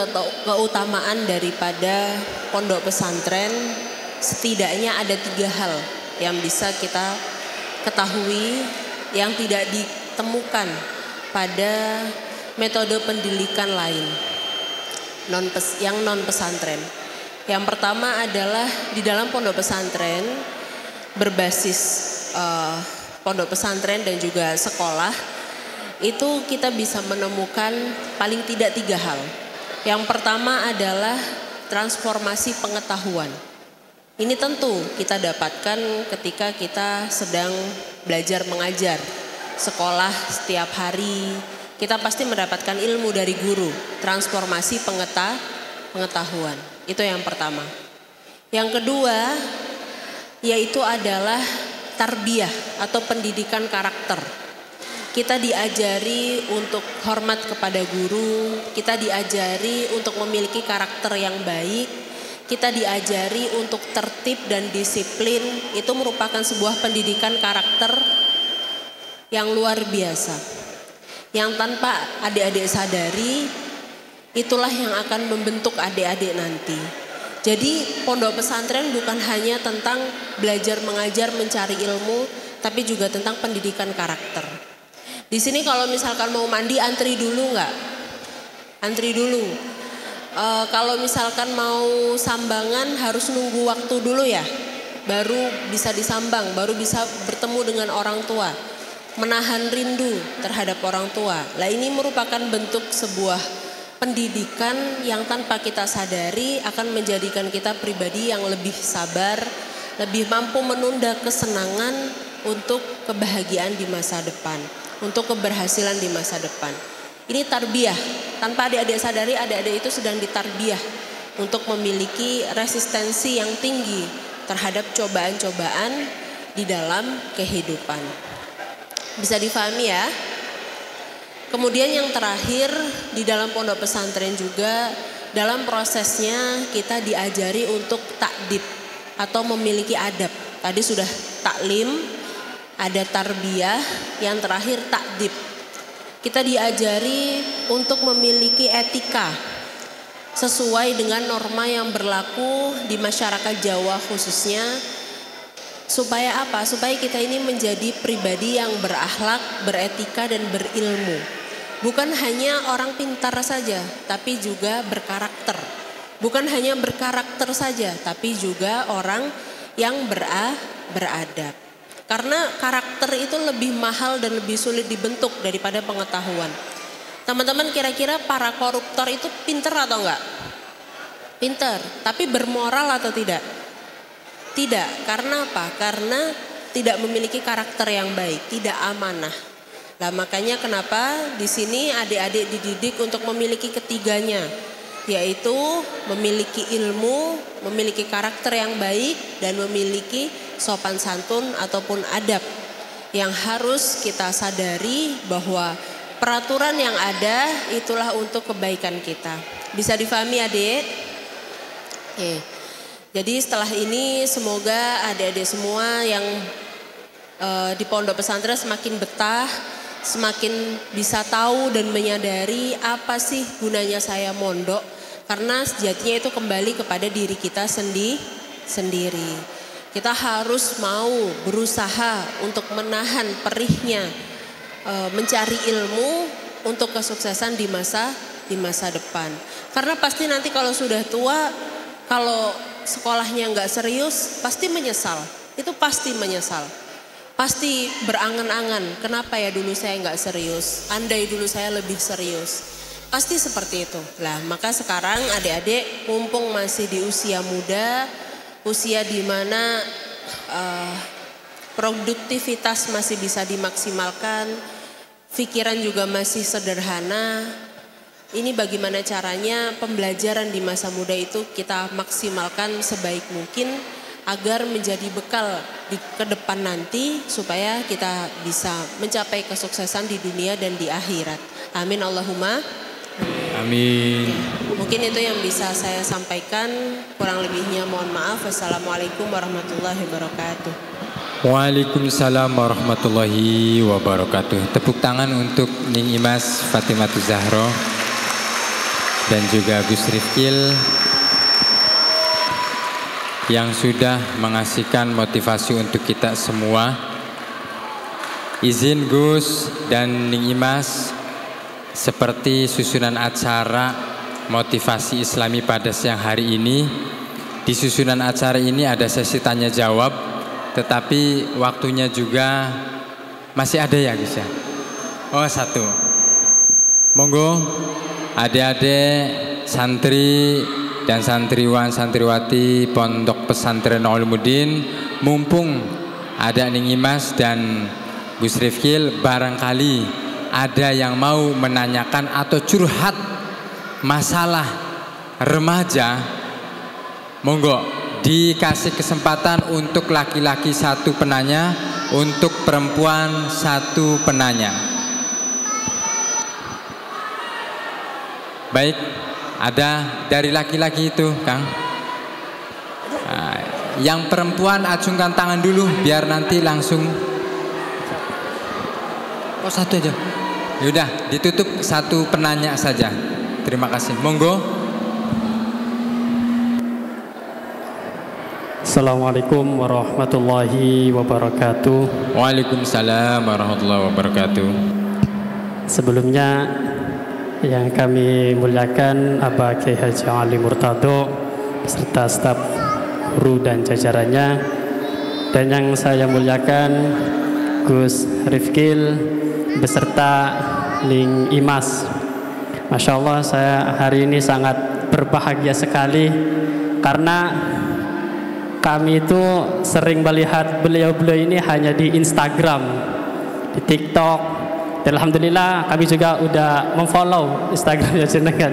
keutamaan daripada pondok pesantren, setidaknya ada 3 hal yang bisa kita ketahui yang tidak ditemukan pada metode pendidikan lain yang non pesantren. Yang pertama adalah di dalam pondok pesantren berbasis pondok pesantren dan juga sekolah, itu kita bisa menemukan paling tidak 3 hal. Yang pertama adalah transformasi pengetahuan. Ini tentu kita dapatkan ketika kita sedang belajar mengajar. Sekolah setiap hari kita pasti mendapatkan ilmu dari guru. Transformasi pengetahuan. Itu yang pertama. Yang kedua yaitu adalah tarbiyah atau pendidikan karakter. Kita diajari untuk hormat kepada guru, kita diajari untuk memiliki karakter yang baik, kita diajari untuk tertib dan disiplin. Itu merupakan sebuah pendidikan karakter yang luar biasa, yang tanpa adik-adik sadari itulah yang akan membentuk adik-adik nanti. Jadi pondok pesantren bukan hanya tentang belajar mengajar mencari ilmu, tapi juga tentang pendidikan karakter. Di sini kalau misalkan mau mandi antri dulu nggak? Antri dulu. Kalau misalkan mau sambangan harus nunggu waktu dulu ya, baru bisa disambang, baru bisa bertemu dengan orang tua, menahan rindu terhadap orang tua. Lah ini merupakan bentuk sebuah pendidikan yang tanpa kita sadari akan menjadikan kita pribadi yang lebih sabar, lebih mampu menunda kesenangan untuk kebahagiaan di masa depan, untuk keberhasilan di masa depan. Ini tarbiyah. Tanpa adik-adik sadari, adik-adik itu sedang ditarbiyah untuk memiliki resistensi yang tinggi terhadap cobaan-cobaan di dalam kehidupan. Bisa difahami ya? Kemudian yang terakhir, di dalam pondok pesantren juga dalam prosesnya kita diajari untuk takdib atau memiliki adab. Tadi sudah taklim, ada tarbiyah, yang terakhir takdib. Kita diajari untuk memiliki etika sesuai dengan norma yang berlaku di masyarakat Jawa khususnya. Supaya apa? Supaya kita ini menjadi pribadi yang berakhlak, beretika dan berilmu. Bukan hanya orang pintar saja, tapi juga berkarakter. Bukan hanya berkarakter saja, tapi juga orang yang beradab. Karena karakter itu lebih mahal dan lebih sulit dibentuk daripada pengetahuan. Teman-teman, kira-kira para koruptor itu pintar atau enggak? Pintar, tapi bermoral atau tidak? Tidak. Karena apa? Karena tidak memiliki karakter yang baik, tidak amanah. Nah, makanya kenapa di sini adik-adik dididik untuk memiliki ketiganya, yaitu memiliki ilmu, memiliki karakter yang baik, dan memiliki sopan santun ataupun adab. Yang harus kita sadari bahwa peraturan yang ada itulah untuk kebaikan kita. Bisa difahami adik? Oke. Jadi setelah ini semoga adik-adik semua yang di pondok pesantren semakin betah, semakin bisa tahu dan menyadari apa sih gunanya saya mondok. Karena sejatinya itu kembali kepada diri kita sendiri. Kita harus mau berusaha untuk menahan perihnya mencari ilmu untuk kesuksesan di masa depan. Karena pasti nanti kalau sudah tua, kalau sekolahnya nggak serius, pasti menyesal. Itu pasti menyesal. Pasti berangan-angan, kenapa ya dulu saya nggak serius? Andai dulu saya lebih serius. Pasti seperti itu. Lah, maka sekarang adik-adik mumpung masih di usia muda, usia di mana produktivitas masih bisa dimaksimalkan, pikiran juga masih sederhana. Ini bagaimana caranya pembelajaran di masa muda itu kita maksimalkan sebaik mungkin agar menjadi bekal ke depan nanti supaya kita bisa mencapai kesuksesan di dunia dan di akhirat. Amin Allahumma. Amin. Mungkin itu yang bisa saya sampaikan, kurang lebihnya mohon maaf. Wassalamualaikum warahmatullahi wabarakatuh. Waalaikumsalam warahmatullahi wabarakatuh. Tepuk tangan untuk Ning Imas Fatimatu Zahro dan juga Gus Rifkil yang sudah mengasihkan motivasi untuk kita semua. Izin Gus dan Ning Imas, seperti susunan acara motivasi Islami pada siang hari ini, di susunan acara ini ada sesi tanya jawab, tetapi waktunya juga masih ada ya Gus ya? Oh, satu. Monggo adik-adik santri dan santriwan santriwati Pondok Pesantren Ulumuddin, mumpung ada Ning Imas dan Gus Rifkil, barangkali ada yang mau menanyakan atau curhat masalah remaja, monggo dikasih kesempatan untuk laki-laki 1 penanya, untuk perempuan 1 penanya. Baik, ada dari laki-laki itu, Kang. Nah, yang perempuan acungkan tangan dulu biar nanti langsung. Oh, 1 aja. Yaudah, ditutup 1 penanya saja. Terima kasih. Monggo. Assalamualaikum warahmatullahi wabarakatuh. Waalaikumsalam warahmatullahi wabarakatuh. Sebelumnya yang kami muliakan Abah Kiai Haji Ali Murtado beserta staf guru dan jajarannya, dan yang saya muliakan Gus Rifkil beserta Ning Imas. Masya Allah, saya hari ini sangat berbahagia sekali karena kami itu sering melihat beliau-beliau ini hanya di Instagram, di TikTok. Dan alhamdulillah kami juga udah memfollow Instagramnya jenengan.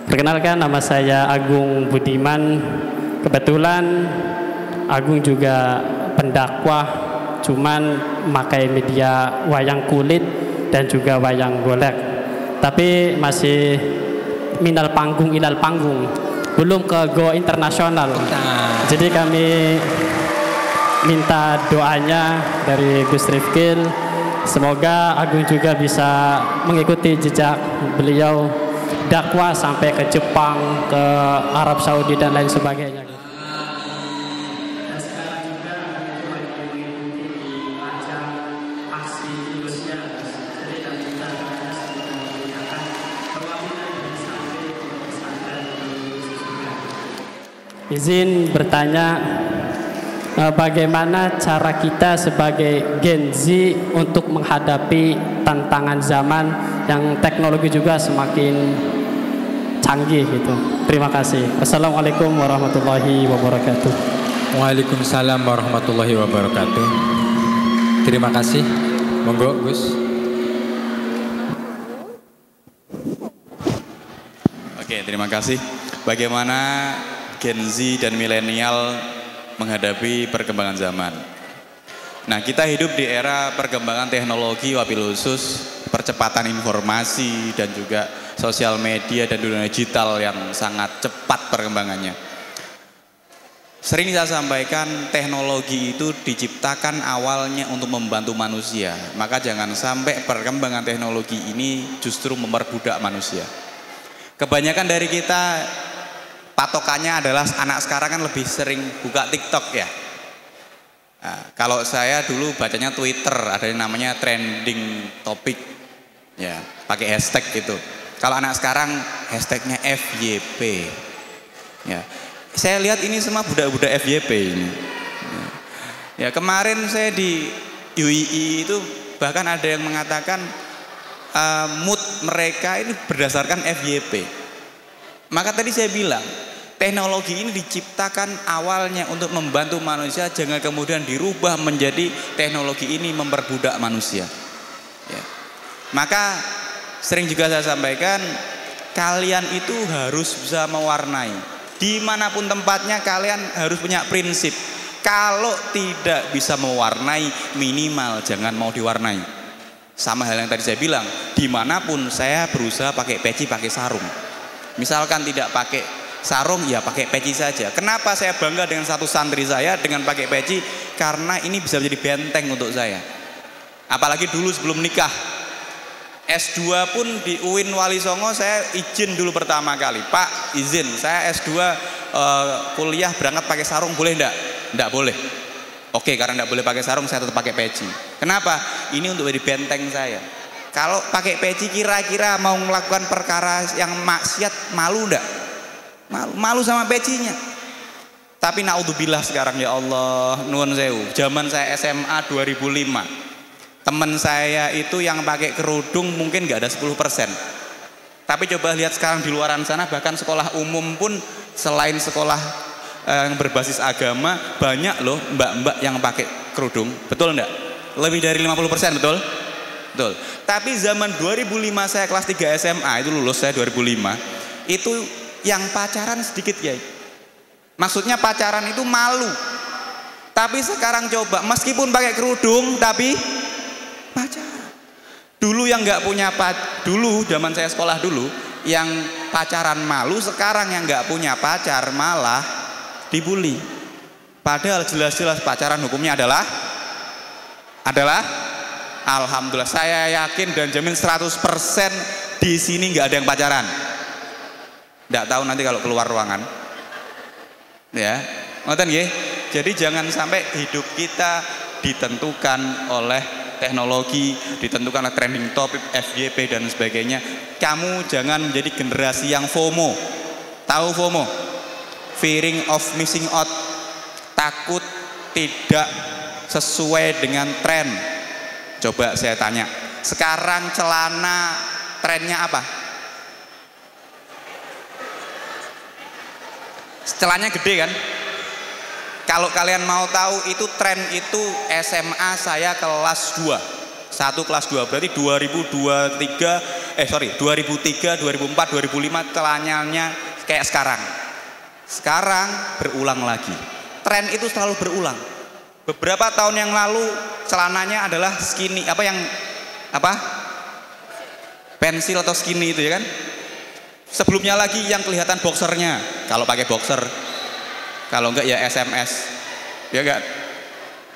Perkenalkan, nama saya Agung Budiman. Kebetulan Agung juga pendakwah, cuman memakai media wayang kulit dan juga wayang golek. Tapi masih minal panggung ilal panggung, belum ke go internasional. Jadi kami minta doanya dari Gus Rifkil, semoga Agung juga bisa mengikuti jejak beliau, dakwah sampai ke Jepang, ke Arab Saudi dan lain sebagainya. Izin bertanya, bagaimana cara kita sebagai Gen Z untuk menghadapi tantangan zaman yang teknologi juga semakin canggih gitu. Terima kasih. Wassalamualaikum warahmatullahi wabarakatuh. Waalaikumsalam warahmatullahi wabarakatuh. Terima kasih. Monggo, Gus. Oke, terima kasih. Bagaimana Gen Z dan milenial menghadapi perkembangan zaman? Nah, kita hidup di era perkembangan teknologi, wabil khusus percepatan informasi dan juga sosial media dan dunia digital yang sangat cepat perkembangannya. Sering saya sampaikan, teknologi itu diciptakan awalnya untuk membantu manusia. Maka jangan sampai perkembangan teknologi ini justru memperbudak manusia. Kebanyakan dari kita patokannya adalah anak sekarang kan lebih sering buka TikTok ya. Nah, kalau saya dulu bacanya Twitter, ada yang namanya trending topik, ya pakai hashtag gitu. Kalau anak sekarang hashtagnya FYP. Ya, saya lihat ini semua budak-budak FYP ini. Ya, kemarin saya di UII itu bahkan ada yang mengatakan mood mereka ini berdasarkan FYP. Maka tadi saya bilang, teknologi ini diciptakan awalnya untuk membantu manusia, jangan kemudian dirubah menjadi teknologi ini memperbudak manusia. Ya. Maka sering juga saya sampaikan, kalian itu harus bisa mewarnai. Dimanapun tempatnya kalian harus punya prinsip. Kalau tidak bisa mewarnai, minimal jangan mau diwarnai. Sama hal yang tadi saya bilang, dimanapun saya berusaha pakai peci, pakai sarung. Misalkan tidak pakai sarung, ya pakai peci saja. Kenapa saya bangga dengan satu santri saya dengan pakai peci? Karena ini bisa menjadi benteng untuk saya. Apalagi dulu sebelum nikah, S2 pun di UIN Wali Songo saya izin dulu pertama kali. Pak, izin saya S2 kuliah berangkat pakai sarung, boleh enggak? Enggak boleh. Oke, karena enggak boleh pakai sarung, saya tetap pakai peci. Kenapa? Ini untuk jadi benteng saya. Kalau pakai peci kira-kira mau melakukan perkara yang maksiat, malu enggak? Malu sama pecinya. Tapi naudzubillah sekarang, ya Allah, nuwun sewu. Zaman saya SMA 2005, teman saya itu yang pakai kerudung mungkin nggak ada 10%. Tapi coba lihat sekarang di luaran sana, bahkan sekolah umum pun selain sekolah yang berbasis agama, banyak loh mbak-mbak yang pakai kerudung. Betul enggak? Lebih dari 50%, betul? Betul. Tapi zaman 2005 saya kelas 3 SMA, itu lulus saya 2005, itu yang pacaran sedikit ya. Maksudnya pacaran itu malu. Tapi sekarang coba, meskipun pakai kerudung tapi pacaran. Dulu yang nggak punya dulu zaman saya sekolah dulu, yang pacaran malu, sekarang yang nggak punya pacar malah dibully. Padahal jelas-jelas pacaran hukumnya adalah alhamdulillah, saya yakin dan jamin 100% di sini nggak ada yang pacaran. Nggak tahu nanti kalau keluar ruangan, ya, ngoten nggih. Jadi jangan sampai hidup kita ditentukan oleh teknologi, ditentukan oleh trending topic, FYP dan sebagainya. Kamu jangan menjadi generasi yang FOMO. Tahu FOMO? Fearing of missing out. Takut tidak sesuai dengan tren. Coba saya tanya, sekarang celana trennya apa? Celananya gede kan? Kalau kalian mau tahu, itu tren itu SMA saya kelas 2. Satu kelas 2 berarti 2003, 2004, 2005 celananya kayak sekarang. Sekarang berulang lagi. Tren itu selalu berulang. Beberapa tahun yang lalu celananya adalah skinny, pensil atau skinny itu ya kan. Sebelumnya lagi yang kelihatan boxernya, kalau pakai boxer, kalau enggak ya SMS, ya enggak,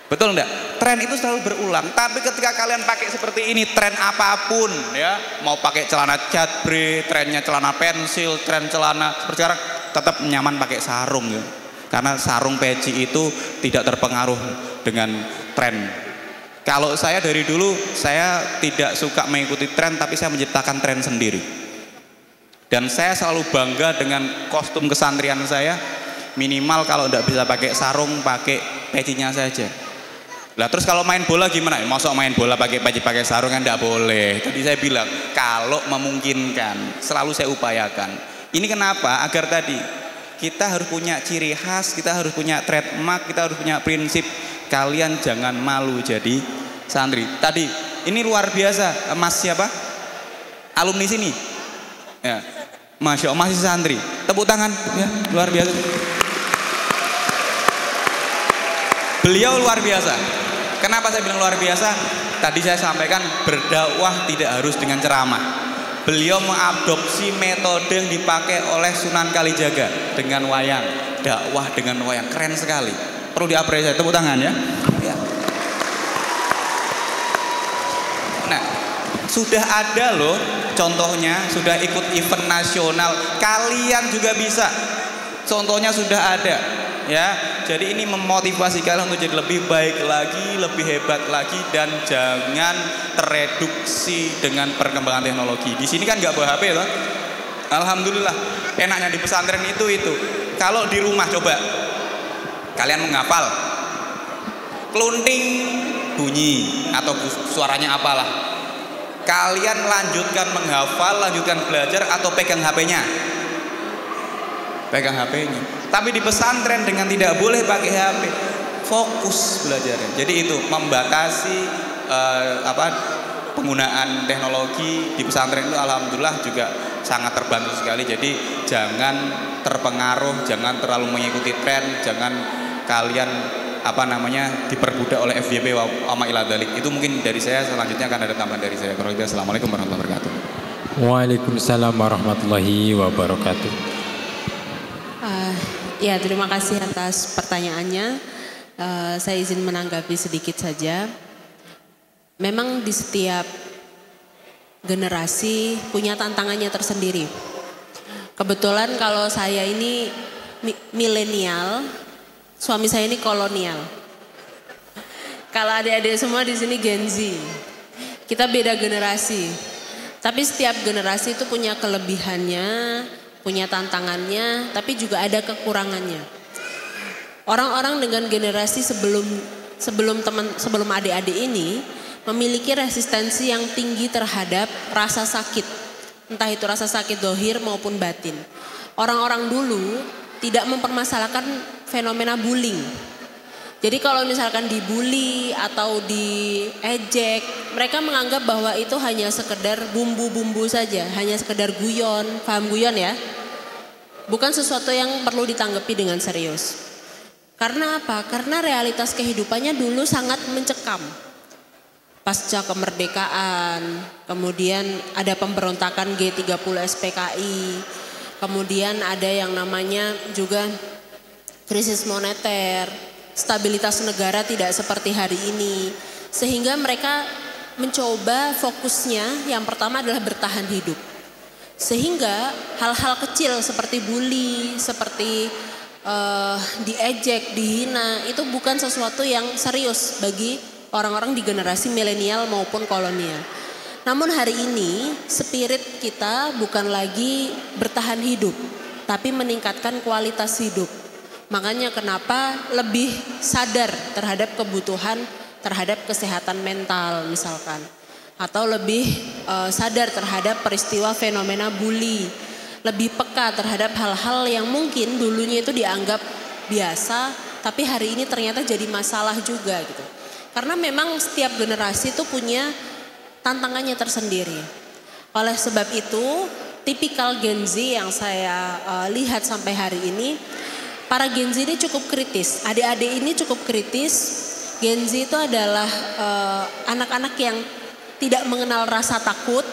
betul enggak? Tren itu selalu berulang. Tapi ketika kalian pakai seperti ini, tren apapun ya, mau pakai celana jadbre, trennya celana pensil, tren celana seperti sekarang, tetap nyaman pakai sarung ya. Karena sarung peci itu tidak terpengaruh dengan tren. Kalau saya dari dulu, saya tidak suka mengikuti tren, tapi saya menciptakan tren sendiri. Dan saya selalu bangga dengan kostum kesantrian saya. Minimal kalau tidak bisa pakai sarung, pakai pecinya saja. Lah terus kalau main bola gimana? Masa main bola pakai peci, pakai sarung kan tidak boleh. Jadi saya bilang, kalau memungkinkan, selalu saya upayakan. Ini kenapa? Agar tadi kita harus punya ciri khas, kita harus punya trademark, kita harus punya prinsip. Kalian jangan malu jadi santri. Tadi ini luar biasa, Mas siapa? Alumni sini. Ya. Masya Allah, masih santri. Tepuk tangan ya, luar biasa. Beliau luar biasa. Kenapa saya bilang luar biasa? Tadi saya sampaikan berdakwah tidak harus dengan ceramah. Beliau mengadopsi metode yang dipakai oleh Sunan Kalijaga dengan wayang, dakwah dengan wayang, keren sekali. Perlu diapresiasi, tepuk tangan ya. Nah, sudah ada loh contohnya, sudah ikut event nasional, kalian juga bisa. Contohnya sudah ada ya. Jadi ini memotivasi kalian untuk jadi lebih baik lagi, lebih hebat lagi, dan jangan tereduksi dengan perkembangan teknologi. Di sini kan nggak bawa HP loh. Alhamdulillah, enaknya di pesantren itu. Kalau di rumah coba kalian menghafal, klunting bunyi atau suaranya apalah, kalian lanjutkan menghafal, lanjutkan belajar, atau pegang HP-nya? Pegang HP-nya. Tapi di pesantren dengan tidak boleh pakai HP, fokus belajarnya. Jadi itu membatasi penggunaan teknologi di pesantren itu alhamdulillah juga sangat terbantu sekali. Jadi jangan terpengaruh, jangan terlalu mengikuti tren, jangan kalian diperbudak oleh FYP wa ma ila dzalik. Itu mungkin dari saya. Selanjutnya akan ada tambahan dari saya. Assalamualaikum warahmatullahi wabarakatuh. Waalaikumsalam warahmatullahi wabarakatuh. Ya, terima kasih atas pertanyaannya. Saya izin menanggapi sedikit saja. Memang di setiap generasi punya tantangannya tersendiri. Kebetulan kalau saya ini milenial, suami saya ini kolonial. Kalau adik-adik semua di sini Gen Z. Kita beda generasi. Tapi setiap generasi itu punya kelebihannya, punya tantangannya, tapi juga ada kekurangannya. Orang-orang dengan generasi sebelum adik-adik ini memiliki resistensi yang tinggi terhadap rasa sakit, entah itu rasa sakit dohir maupun batin. Orang-orang dulu tidak mempermasalahkan fenomena bullying. Jadi kalau misalkan dibully atau diejek, mereka menganggap bahwa itu hanya sekedar bumbu-bumbu saja, hanya sekedar guyon, paham guyon ya? Bukan sesuatu yang perlu ditanggapi dengan serius. Karena apa? Karena realitas kehidupannya dulu sangat mencekam. Pasca kemerdekaan, kemudian ada pemberontakan G30 SPKI, kemudian ada yang namanya juga krisis moneter, stabilitas negara tidak seperti hari ini. Sehingga mereka mencoba fokusnya yang pertama adalah bertahan hidup. Sehingga hal-hal kecil seperti bully, seperti diejek, dihina, itu bukan sesuatu yang serius bagi orang-orang di generasi milenial maupun kolonial. Namun hari ini spirit kita bukan lagi bertahan hidup, tapi meningkatkan kualitas hidup. Makanya kenapa lebih sadar terhadap kebutuhan terhadap kesehatan mental misalkan. Atau lebih sadar terhadap peristiwa fenomena bully. Lebih peka terhadap hal-hal yang mungkin dulunya itu dianggap biasa, tapi hari ini ternyata jadi masalah juga gitu. Karena memang setiap generasi itu punya tantangannya tersendiri. Oleh sebab itu, tipikal Gen Z yang saya lihat sampai hari ini, para Gen Z ini cukup kritis. Adik-adik ini cukup kritis. Gen Z itu adalah anak-anak yang tidak mengenal rasa takut,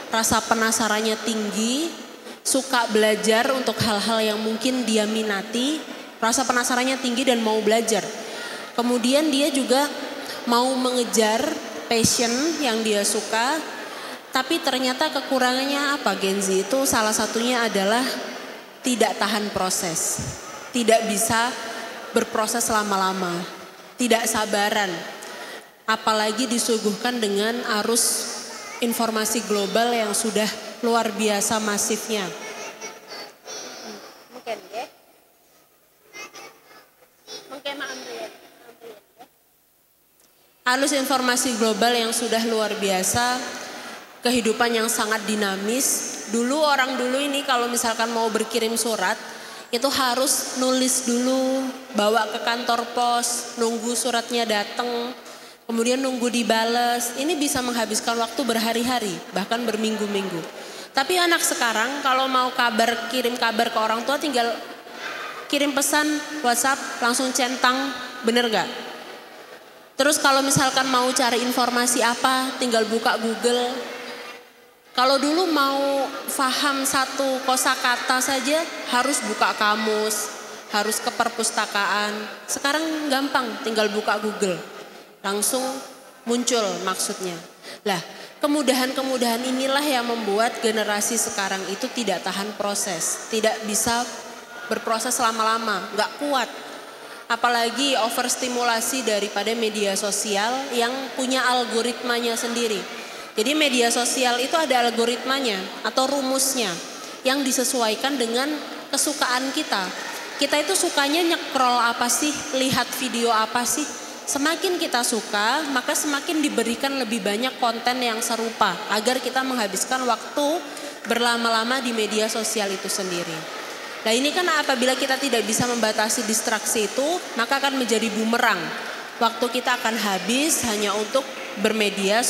rasa penasarannya tinggi, suka belajar untuk hal-hal yang mungkin dia minati, rasa penasarannya tinggi dan mau belajar. Kemudian dia juga mau mengejar passion yang dia suka, tapi ternyata kekurangannya apa Gen Z itu salah satunya adalah tidak tahan proses, tidak bisa berproses lama-lama, tidak sabaran, apalagi disuguhkan dengan arus informasi global yang sudah luar biasa masifnya. Mungkin ya. Mungkin arus informasi global yang sudah luar biasa, kehidupan yang sangat dinamis. Dulu orang dulu ini kalau misalkan mau berkirim surat, itu harus nulis dulu, bawa ke kantor pos, nunggu suratnya datang, kemudian nunggu dibales. Ini bisa menghabiskan waktu berhari-hari, bahkan berminggu-minggu. Tapi anak sekarang kalau mau kirim kabar ke orang tua tinggal kirim pesan WhatsApp, langsung centang, bener gak? Terus kalau misalkan mau cari informasi apa, tinggal buka Google. Kalau dulu mau paham satu kosakata saja harus buka kamus, harus ke perpustakaan. Sekarang gampang, tinggal buka Google. Langsung muncul maksudnya. Lah, kemudahan-kemudahan inilah yang membuat generasi sekarang itu tidak tahan proses, tidak bisa berproses lama-lama, nggak kuat. Apalagi overstimulasi daripada media sosial yang punya algoritmanya sendiri. Jadi media sosial itu ada algoritmanya atau rumusnya yang disesuaikan dengan kesukaan kita. Kita itu sukanya nyekrol apa sih, lihat video apa sih. Semakin kita suka, maka semakin diberikan lebih banyak konten yang serupa agar kita menghabiskan waktu berlama-lama di media sosial itu sendiri. Nah ini kan apabila kita tidak bisa membatasi distraksi itu, maka akan menjadi bumerang. Waktu kita akan habis hanya untuk bermedia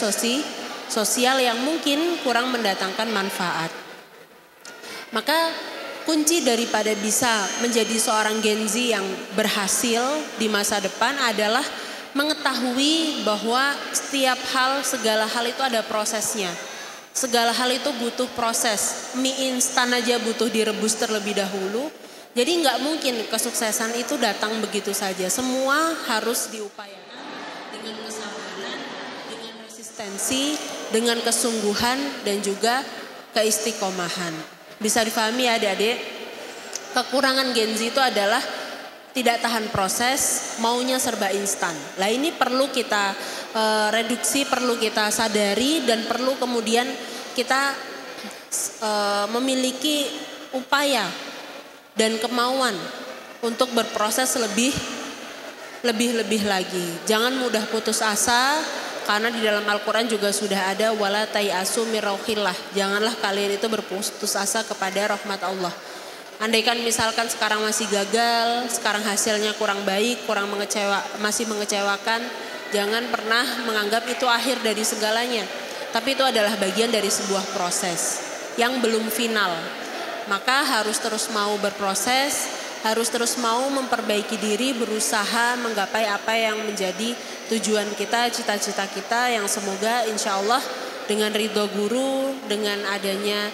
sosial yang mungkin kurang mendatangkan manfaat. Maka kunci daripada bisa menjadi seorang Gen Z yang berhasil di masa depan adalah mengetahui bahwa setiap hal, segala hal itu ada prosesnya. Segala hal itu butuh proses. Mie instan aja butuh direbus terlebih dahulu. Jadi nggak mungkin kesuksesan itu datang begitu saja. Semua harus diupayakan dengan kesabaran, dengan resistensi, dengan kesungguhan dan juga keistiqomahan. Bisa difahami ya adik-adik? Kekurangan Gen Z itu adalah tidak tahan proses, maunya serba instan. Lah ini perlu kita reduksi, perlu kita sadari dan perlu kemudian kita memiliki upaya dan kemauan untuk berproses lebih lagi. Jangan mudah putus asa karena di dalam Al-Quran juga sudah ada wala tayasu min rauhillah. Janganlah kalian itu berputus asa kepada rahmat Allah. Andaikan misalkan sekarang masih gagal, sekarang hasilnya kurang baik, masih mengecewakan, jangan pernah menganggap itu akhir dari segalanya. Tapi itu adalah bagian dari sebuah proses yang belum final. Maka harus terus mau berproses, harus terus mau memperbaiki diri, berusaha menggapai apa yang menjadi tujuan kita, cita-cita kita, yang semoga insya Allah dengan ridho guru, dengan adanya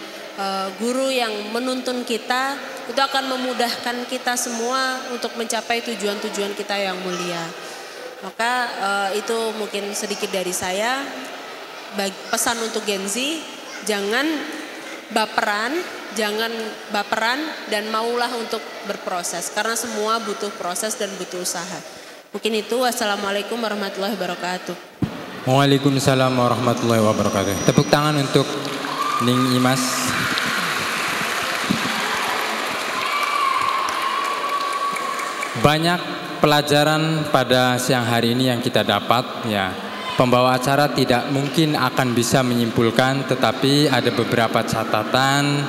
guru yang menuntun kita, itu akan memudahkan kita semua untuk mencapai tujuan-tujuan kita yang mulia. Maka itu mungkin sedikit dari saya. Pesan untuk Gen Z, jangan baperan dan maulah untuk berproses, karena semua butuh proses dan butuh usaha. Mungkin itu. Wassalamualaikum warahmatullahi wabarakatuh. Waalaikumsalam warahmatullahi wabarakatuh. Tepuk tangan untuk Ning Imas. Banyak pelajaran pada siang hari ini yang kita dapat, ya. Pembawa acara tidak mungkin akan bisa menyimpulkan, tetapi ada beberapa catatan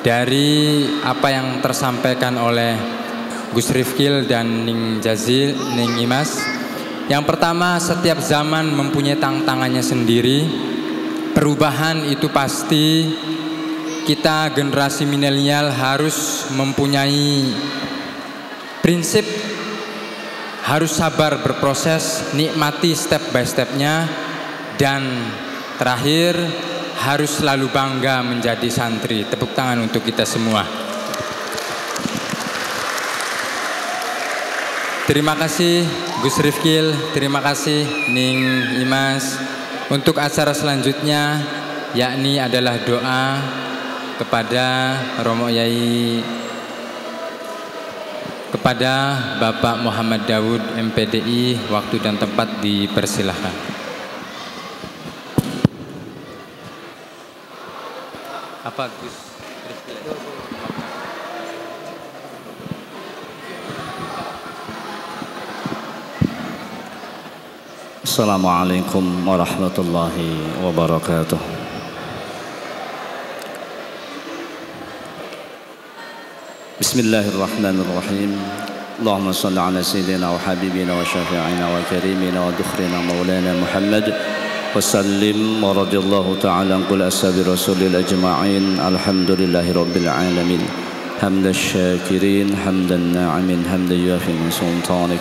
dari apa yang tersampaikan oleh Gus Rifkil dan Ning Imas. Yang pertama, setiap zaman mempunyai tantangannya sendiri. Perubahan itu pasti. Kita generasi milenial harus mempunyai prinsip, harus sabar berproses, nikmati step by stepnya, dan terakhir harus selalu bangga menjadi santri. Tepuk tangan untuk kita semua. Terima kasih Gus Rifkil, terima kasih Ning Imas. Untuk acara selanjutnya, yakni adalah doa kepada Romo Yai, kepada Bapak Muhammad Daud MPDI. Waktu dan tempat dipersilahkan. Apa Gus Rifkil? Assalamualaikum warahmatullahi wabarakatuh. Bismillahirrahmanirrahim. Allahumma salli ala sayyidina wa habibina wa syafi'ina wa karimina wa dukhrina maulana Muhammad wa sallim wa radiyallahu ta'ala an kulli ashabi rasulil ajma'in. Alhamdulillahi rabbil alamin. Hamdan syakirin, hamdan na'imin, hamdan yuafi min sultanik.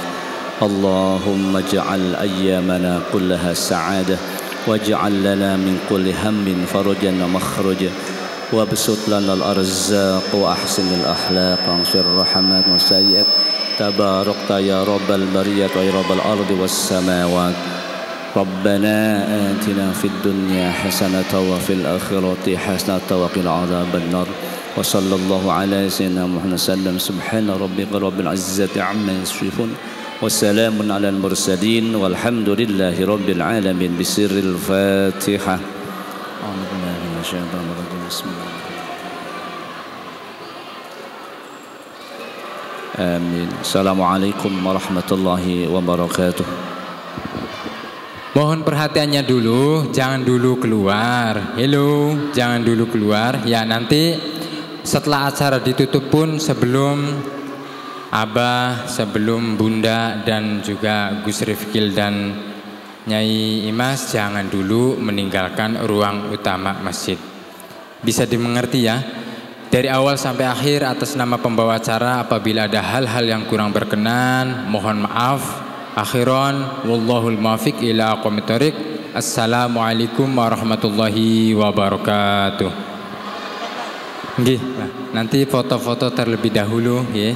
Allahumma ij'al ayyamana kullaha sa'adah waj'al lana min kulli hammin farajan wa makhraja wabsut lana al-arzaq wa ahsinil akhlaq wa ansur rahmat wa sayyi'at tabarakta ya rabbal bariyat wa ya rabbal ardi was samawat. Rabbana atina fid dunya hasanatan wa fil akhirati hasanatan wa qina adzaban nar. Wa sallallahu ala sayyidina Muhammad sallam. Subhana rabbika rabbil izzati amma yasifun. Wassalamun ala al-mursalin walhamdulillahi rabbil alamin. Bisirril Fatihah. Amin. Assalamualaikum warahmatullahi wabarakatuh. Mohon perhatiannya dulu, jangan dulu keluar. Hello, jangan dulu keluar. Ya, nanti setelah acara ditutup pun, sebelum Abah, sebelum Bunda dan juga Gus Rifkil dan Nyai Imas, jangan dulu meninggalkan ruang utama masjid. Bisa dimengerti ya? Dari awal sampai akhir atas nama pembawa acara, apabila ada hal-hal yang kurang berkenan, mohon maaf. Akhiran, wallahul muwaffiq ila aqwamit thoriq. Assalamualaikum warahmatullahi wabarakatuh. Nggih, nanti foto-foto terlebih dahulu ya.